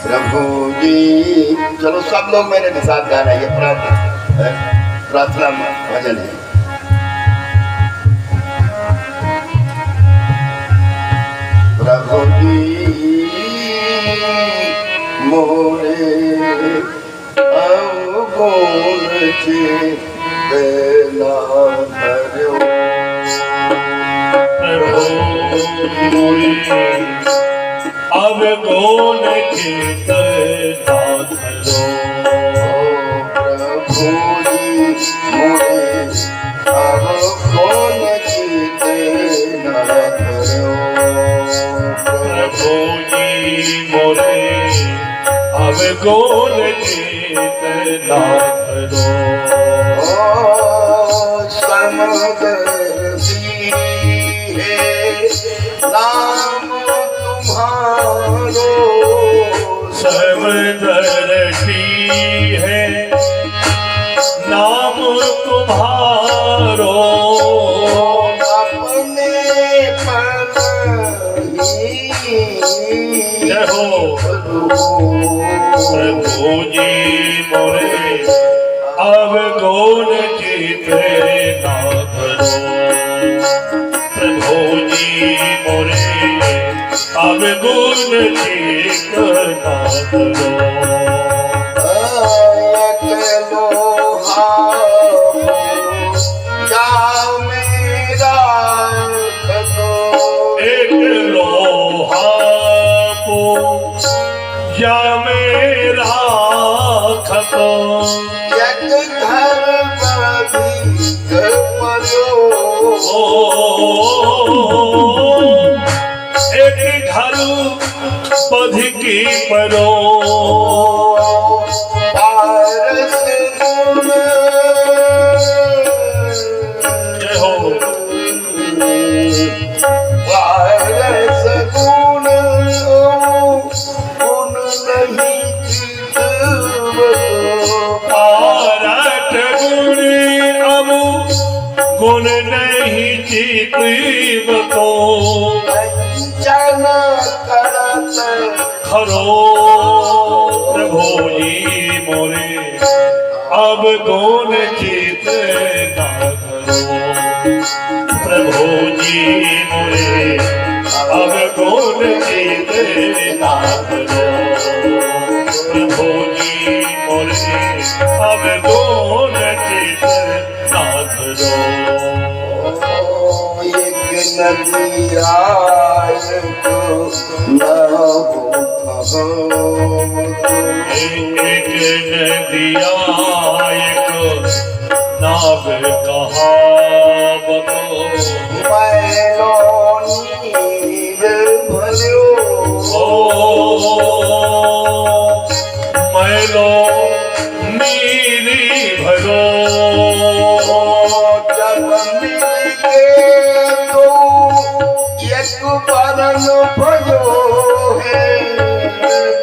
प्रभु जी, चलो सब लोग मेरे साथ गाना, ये प्रार्थना भजन है। प्रभु जी मोरे अवगुण चेतना धर्यो मोरे अब कौन चित ना धरो। प्रभु जी मोरे अब कौन चित ना धरो। प्रभु जी मोरे अब कौन चित ना धरो। समदर्शी है नाम तुम्हारो। समदर्शी है नाम तुम्हारो। अपने पर जय हो प्रभु जी मोरे अब कौन चित ना धरो। प्रभु जी मोरे अब कौन चित ना धरो। एक लोहा या मेरा खतो। एक लोहा को या मेरा खतो। एक घर बधिक परो। एक घर बधिकी परो। पारस गुण जय हो पारस गुण गुण नहीं चितवतो। आरठ गुण अब गुण नहीं चितव को। जन करत खरो प्रभु जी मोरे अब कौन चित ना धरो। प्रभु जी मोरे अब कौन चित ना धरो। प्रभु जी मोरे अब कौन चित ना धरो। एक नदी आय को न हो। एक नदिया एक नाव कहावतो। मैलो नीर भर्यो। मैलो नीरी भरो। जब मिल के तो एक बरन भयो है।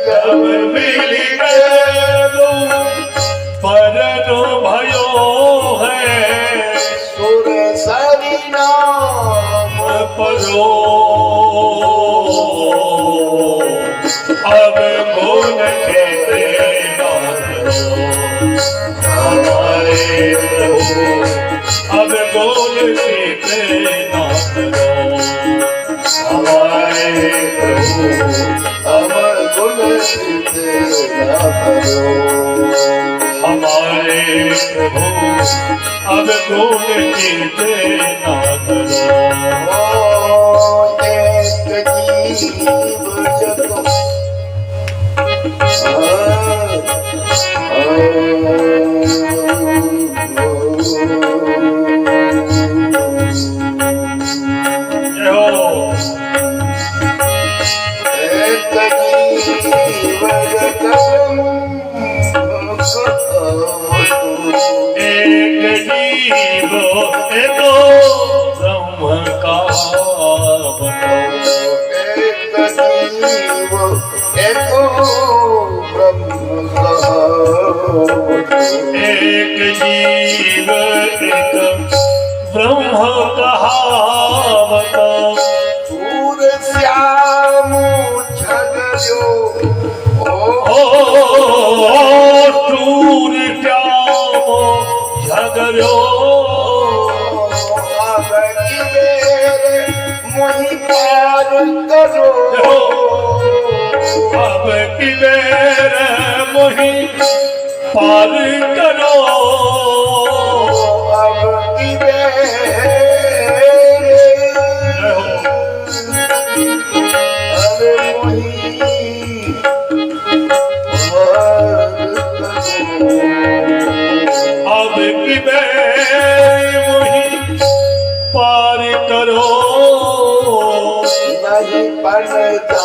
जब मिल गए परन भयो है। सुर सरी नाम परो अब कौन चित ना धरो। हमारे प्रभु अब कौन चित ना धरो। हमारे प्रभु अमर गुण चित न करो। हमारे प्रभु अब कौन चित ना धरो। एक जीव जगो जय हो एक जीव जगो एक जीव एक ब्रह्म का बनो। एक जीव एक ब्रह्म एक जीव एक ब्रह्म कहावत। सूर श्याम झगड़ो टूर श्याम झगड़ो। अब किबेर मोहि पार करो। अब की बेर मोहि पार करो। अब किबेर नहीं बनता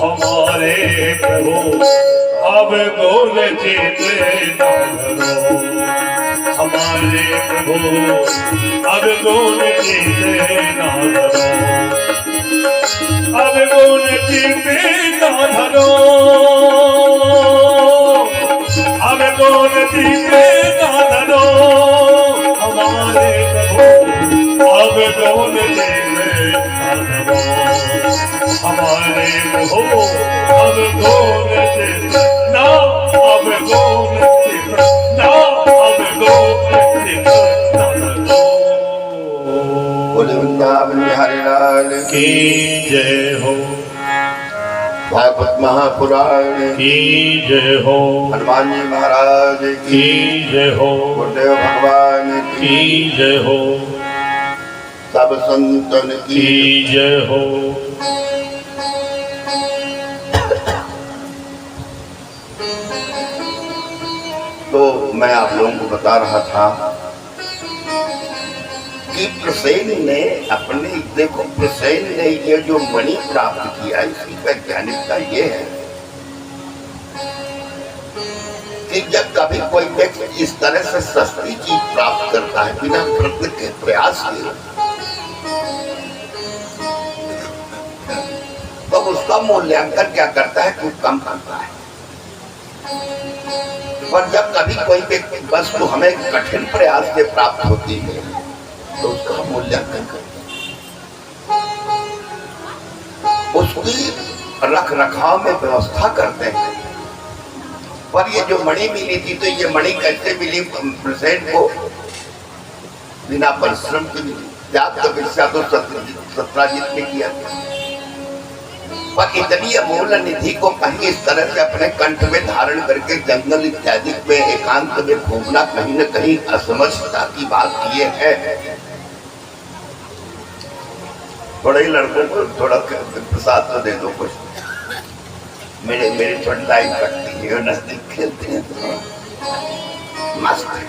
हमारे प्रभु अब कौन चीते ना धरो हमारे प्रभु अब कौन चीते ना धरो अब कौन चीते ना धरो अब कौन चीते ना धरो हमारे प्रभु अब कौन चीते ना धरो हमारे प्रभु अब कौन चीते ना अब कौन चीते ना अब कौन चीते ना धरो बोले वृंदावन बिहारी लाल की जय हो भागवत महापुराण की जय हो हनुमान जी महाराज की की जय हो गुरुदेव भगवान की की जय हो सब संतन की की जय हो तो मैं आप लोगों को बता रहा था कि प्रसेन ने अपने देखो प्रसेन ने ये जो मणि प्राप्त किया इसकी वैज्ञानिकता ये है कि जब कभी कोई व्यक्ति इस तरह से सस्ती चीज प्राप्त करता है बिना प्रयत्न के प्रयास के तो उसका मूल्यांकन क्या करता है कुछ कम करता है पर जब कभी कोई व्यक्ति वस्तु हमें कठिन प्रयास से प्राप्त होती है तो उसका मूल्यांकन करते हैं उसकी रख रखाव में व्यवस्था करते हैं पर ये जो मणि मिली थी तो ये मणि कैसे मिली प्रेजेंट को बिना परिश्रम के मिली त्याग तपस्या तो सत्राजित ने किया पर इतनी अमूल्य निधि को कहीं इस तरह से अपने कंठ में धारण करके जंगल इत्यादि में एकांत में घूमना कहीं न कहीं असमझता की बात ये है। थोड़े ही लड़कों को थोड़ा प्रसाद तो दे दो कुछ मेरी थोड़ी टाइम कटती है और नजदीक खेलते हैं तो मस्त है।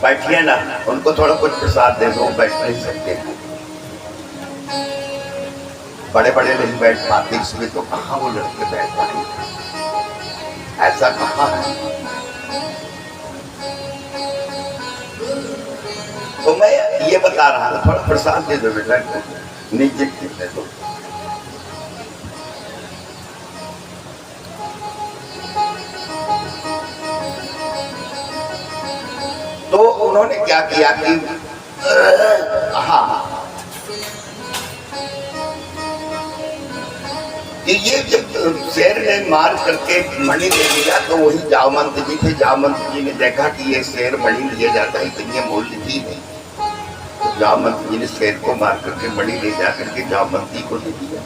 बैठिए ना उनको थोड़ा कुछ प्रसाद दे दो बैठ नहीं सकते हैं बड़े बड़े नहीं बैठ पाते इसमें तो कहाँ वो लड़के बैठ पाएंगे ऐसा कहाँ है। तो मैं ये बता रहा था थोड़ा प्रसाद दे दो बेटा नीचे दे दो। तो उन्होंने क्या किया कि हाँ कि ये जब शेर ने मार करके मणि ले लिया तो वही जामवंत जी थे। जामवंत जी ने देखा कि ये शेर मणि लिया जाता है इतनी अमूल्य थी नहीं तो जामवंत जी ने शेर को मार करके मणि ले जा करके जामवंत जी को दे दिया।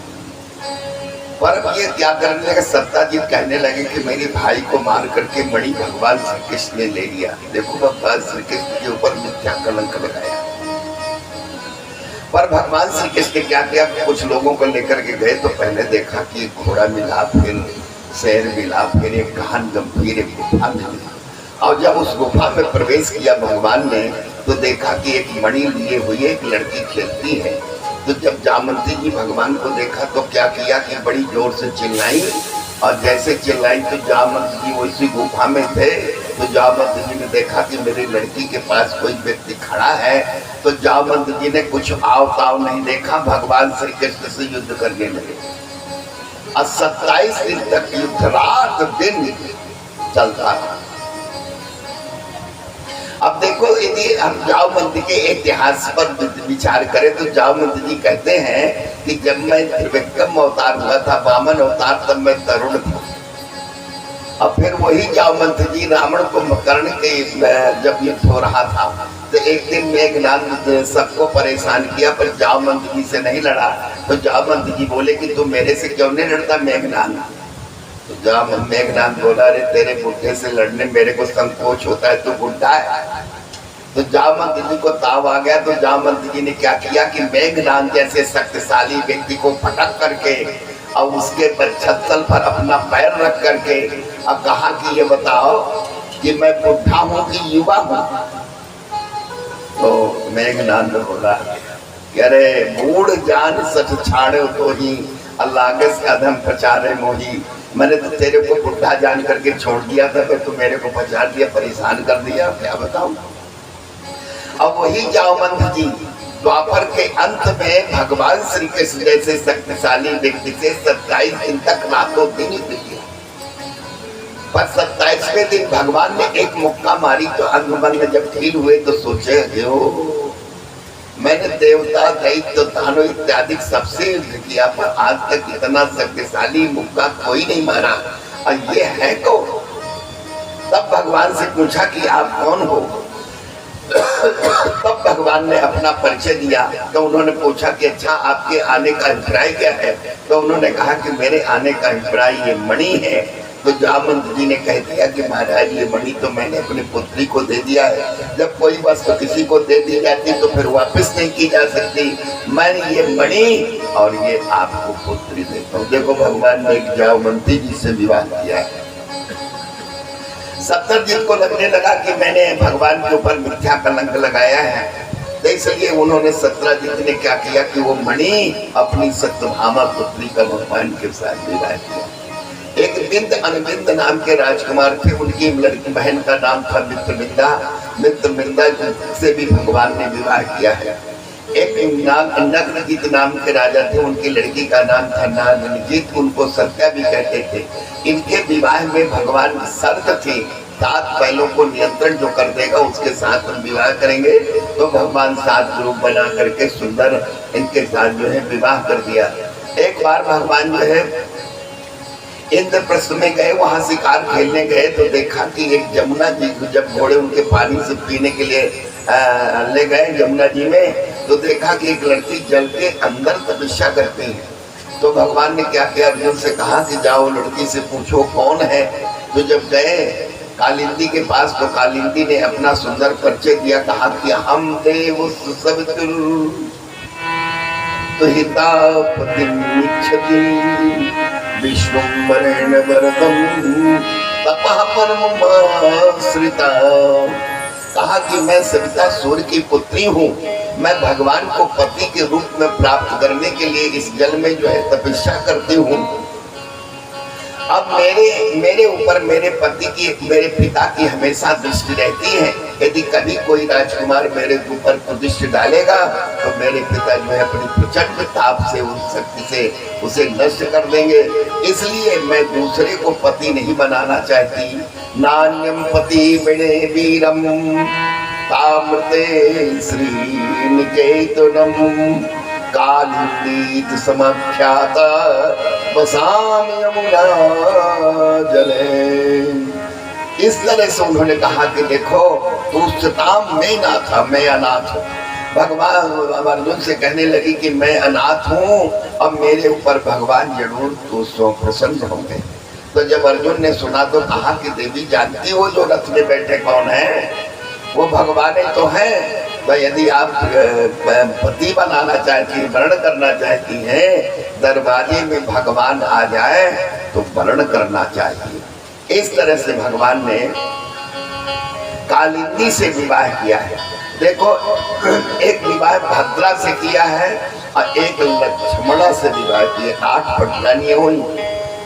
पर ये क्या करने लगे सत्ताजीत कहने लगे कि मेरे भाई को मार करके मणि भगवान श्री कृष्ण ने ले लिया। देखो भगवान श्री कृष्ण के ऊपर मिथ्या कलंक लगाया। पर भगवान श्री कृष्ण क्या किया कुछ लोगों को लेकर के गए तो पहले देखा कि एक घोड़ा मिला फिर शेर मिला फिर एक गहन गंभीर गुफा मिली और जब उस गुफा में प्रवेश किया भगवान ने तो देखा कि एक मणि लिए हुई एक लड़की खेलती है। तो जब जामवंती जी भगवान को देखा तो क्या किया कि बड़ी जोर से चिल्लाई और जैसे चिल्लाई तो जामवंत जी उसी गुफा में थे। तो जामवंत जी ने देखा कि मेरी लड़की के पास कोई व्यक्ति खड़ा है तो जामवंत जी ने कुछ आव ताव नहीं देखा भगवान श्री कृष्ण से युद्ध करने लगे और 27 दिन तक युद्ध रात दिन चलता था। अब देखो यदि हम जामवंत के इतिहास पर विचार करें तो जामवंत जी कहते हैं कि जब मैं त्रिविक्रम अवतार हुआ था वामन अवतार तब मैं तरुण था। अब फिर वही जामवंत जी रावण को कर्ण के जब युद्ध हो रहा था तो एक दिन मेघनाद सबको परेशान किया पर जामवंत जी से नहीं लड़ा। तो जामवंत जी बोले कि तू मेरे से क्यों नहीं लड़ता मेघनाद। तो मेघनाद बोला अरे तेरे बुढ़े से लड़ने मेरे को संकोच होता है तू बुढ़ा है। तो जामवंत जी को ताव आ गया तो जामवंत जी ने क्या किया कि मेघनाद जैसे शक्तिशाली व्यक्ति को फटक करके और उसके छत्तल पर अपना पैर रख करके अब कहा कि ये बताओ कि मैं बुढ़ा हूं कि युवा हूं। तो मेघनाथ ने बोला कि अरे बूढ़ जान सच छाड़े तो ही अल्लाह के अधम प्रचारे मोही। मैंने तो तेरे को बुढ़ा जान करके छोड़ दिया था, तो मेरे को पछाड़ दिया, परेशान कर दिया, क्या बताऊं। अब वही जामवंत जी द्वापर के अंत में भगवान श्री कृष्ण जैसे शक्तिशाली व्यक्ति से 27 दिन तक रातों दिन बिताया। पर 27वें दिन भगवान ने एक मुक्का मारी तो अंगबंग जब ठीक हुए तो सोचे मैंने देवता दैत्य दानव इत्यादि सबसे युद्ध किया, पर आज तक इतना शक्तिशाली मुक्का कोई नहीं मारा, और ये है कौन। तब भगवान से पूछा कि आप कौन हो। तब भगवान ने अपना परिचय दिया। तो उन्होंने पूछा कि अच्छा आपके आने का अभिप्राय क्या है। तो उन्होंने कहा कि मेरे आने का अभिप्राय ये मणि है। तो जामवंत जी ने कह दिया कि महाराज ये मणि तो मैंने अपनी पुत्री को दे दिया है। जब कोई वस्तु किसी को दे दी जाती तो फिर वापस नहीं की जा सकती। मैंने ये मणि और ये आपको पुत्री देता हूँ। देखो भगवान ने एक जामवंती जी से विवाह किया है। सत्यजीत को लगने लगा कि मैंने भगवान के ऊपर मिथ्या कलंक लगाया है, तो इसलिए उन्होंने सत्यजीत ने क्या किया कि वो मणि अपनी सत्यभामा पुत्री का भगवान के साथ विवाह किया। एक बिंद अनबिंद नाम के राजकुमार थे, उनकी लड़की बहन का नाम था मित्रविंदा। मित्रविंदा से भी भगवान ने विवाह किया है। एक नग्नजीत नाम के राजा थे, उनकी लड़की का नाम था नागनजीत, उनको सत्या भी कहते थे। इनके विवाह में भगवान की शर्त थी 7 बैलों को नियंत्रण जो कर देगा उसके साथ हम विवाह करेंगे। तो भगवान 7 ग्रुप बना करके सुंदर इनके साथ जो है विवाह कर दिया। एक बार भगवान जो है इंद्रप्रस्थ में गए, वहां शिकार खेलने गए तो देखा कि एक जमुना जी जब घोड़े उनके पानी से पीने के लिए ले गए जमुना जी में, तो देखा कि एक लड़की जल के अंदर तपस्या करती है। तो भगवान ने क्या किया, अर्जुन से कहा कि जाओ लड़की से पूछो कौन है। तो जब गए कालिंदी के पास तो कालिंदी ने अपना सुंदर परिचय दिया, कहा कि हम देव सवितुर तुहिता पतिमिच्छति विश्वम्भरेण वरदं तपः परममाश्रिता। कहा कि मैं सविता सूर्य की पुत्री हूँ, मैं भगवान को पति के रूप में प्राप्त करने के लिए इस जल में जो है तपस्या करती हूँ। अब मेरे ऊपर मेरे पति की, मेरे पिता की हमेशा दृष्टि रहती है। यदि कभी कोई राजकुमार मेरे ऊपर दृष्टि डालेगा तो मेरे पिता जो है अपनी प्रचंड ताप से उस शक्ति से उसे नष्ट कर देंगे। इसलिए मैं दूसरे को पति नहीं बनाना चाहती। नान्यम पति बिणे वीरम तामृते श्री निकेतनम कालिंदी समाख्याता बसाम यमुना जले। इस तरह से उन्होंने कहा कि देखो तू सताम में ना था, मैं अनाथ हूँ। भगवान अर्जुन से कहने लगी कि मैं अनाथ हूँ, अब मेरे ऊपर भगवान जरूर तो सो प्रसन्न होंगे। तो जब अर्जुन ने सुना तो कहा कि देवी जानती हो जो रथ में बैठे कौन है, वो भगवान ही तो है। तो यदि आप पति बनाना चाहती हैं, वर्ण करना चाहती हैं, दरवाजे में भगवान आ जाए तो वर्ण करना चाहिए। इस तरह से भगवान ने कालिंदी से विवाह किया है। देखो एक विवाह भद्रा से किया है और एक लक्ष्मणा से विवाह किया, 8 पटरानियां हुई।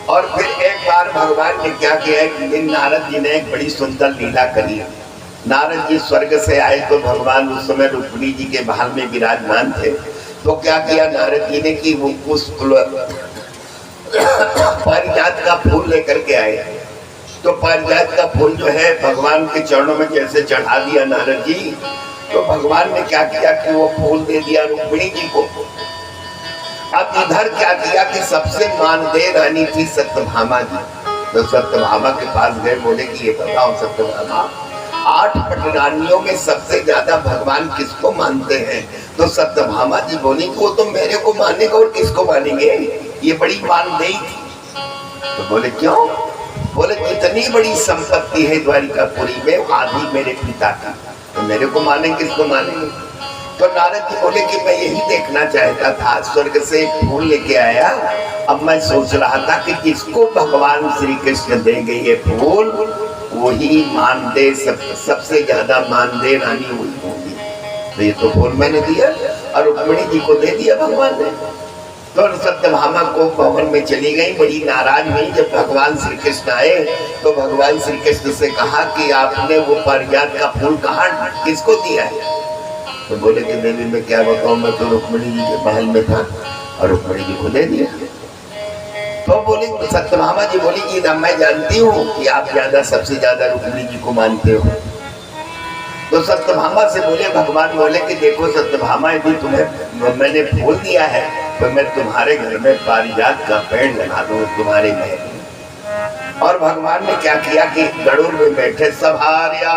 और फिर एक बार भगवान ने क्या किया, एक दिन नारद जी ने एक बड़ी सुंदर लीला करी। नारद जी स्वर्ग से आए तो भगवान उस समय रुक्मिणी जी के महल में विराजमान थे। तो क्या किया नारद जी ने कि वो उस पारिजात का फूल लेकर के आए। तो पारिजात का फूल जो है भगवान के चरणों में जैसे चढ़ा दिया नारद जी, तो भगवान ने क्या किया कि वो फूल दे दिया रुक्मिणी जी को। अब इधर क्या किया कि सबसे मानदेय रानी थी सत्यभामा जी। तो सत्यभामा के पास गए, बोले कि ये बताओ सत्यभामा, 8 पटरानियों में सबसे ज्यादा भगवान किसको मानते हैं। तो सत्यभामा जी बोली कि वो तो मेरे को मानेगा और किसको मानेंगे, ये बड़ी मानदेय थी। तो बोले क्यों, बोले कितनी बड़ी संपत्ति है द्वारिकापुरी में, आधी मेरे पिता की, तो मेरे को माने किसको मानेंगे। तो नारद जी बोले कि मैं यही देखना चाहता था, स्वर्ग से एक फूल लेके आया। अब मैं सोच रहा था कि जिसको भगवान श्री कृष्ण दे गए ये फूल, वही मानदेय सबसे ज्यादा मानदेय रानी हुई होगी। तो ये तो फूल मैंने दिया और रुक्मिणी जी को दे दिया भगवान ने। तो सत्यभामा को भवन में चली गई, बड़ी नाराज हुई। जब भगवान श्री कृष्ण आए तो भगवान श्री कृष्ण से कहा कि आपने वो पारिजात का फूल कहाँ किसको दिया है? तो बोले कि देवी मैं क्या बताऊं, मैं तो रुक्मिणी जी के महल में था और रुक्मिणी जी को दे दिया। तो बोली सत्यभामा जी बोली कि ना मैं जानती हूँ कि आप ज्यादा सबसे ज्यादा रुक्मिणी जी को मानते हो। तो सत्यभामा से बोले भगवान बोले कि देखो सत्यभामा, यदि तुम्हें मैंने फूल दिया है तो मैं तुम्हारे घर में पारिजात का पेड़ लगा दूं तुम्हारे महल में। और भगवान ने क्या किया कि गरुड़ में बैठे सभार्या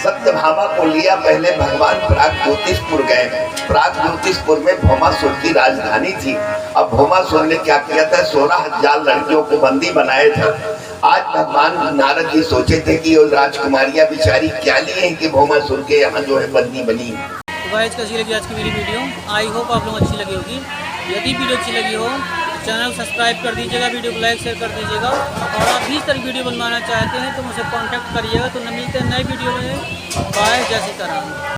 सत्यभामा को लिया। पहले भगवान प्राग ज्योतिषपुर गए। प्राग ज्योतिषपुर में भौमासुर की राजधानी थी। अब भौमासुर ने क्या किया था, 16,000 लड़कियों को बंदी बनाए थे। आज भगवान नारद जी सोचे थे कि वो राजकुमारियां बिचारी क्या लिए हैं कि भौमासुर के यहाँ जो है बंदी बनी। तो गाइस कैसी लगी आज की मेरी वीडियो? आई होप आप लोगों को अच्छी लगी होगी। यदि वीडियो अच्छी लगी हो तो चैनल सब्सक्राइब कर दीजिएगा, वीडियो को लाइक शेयर कर दीजिएगा। और आप भी इस तरह वीडियो बनवाना चाहते हैं तो मुझसे कॉन्टैक्ट करिएगा। तो मिलते हैं नए वीडियो में। बाय, जय सीताराम।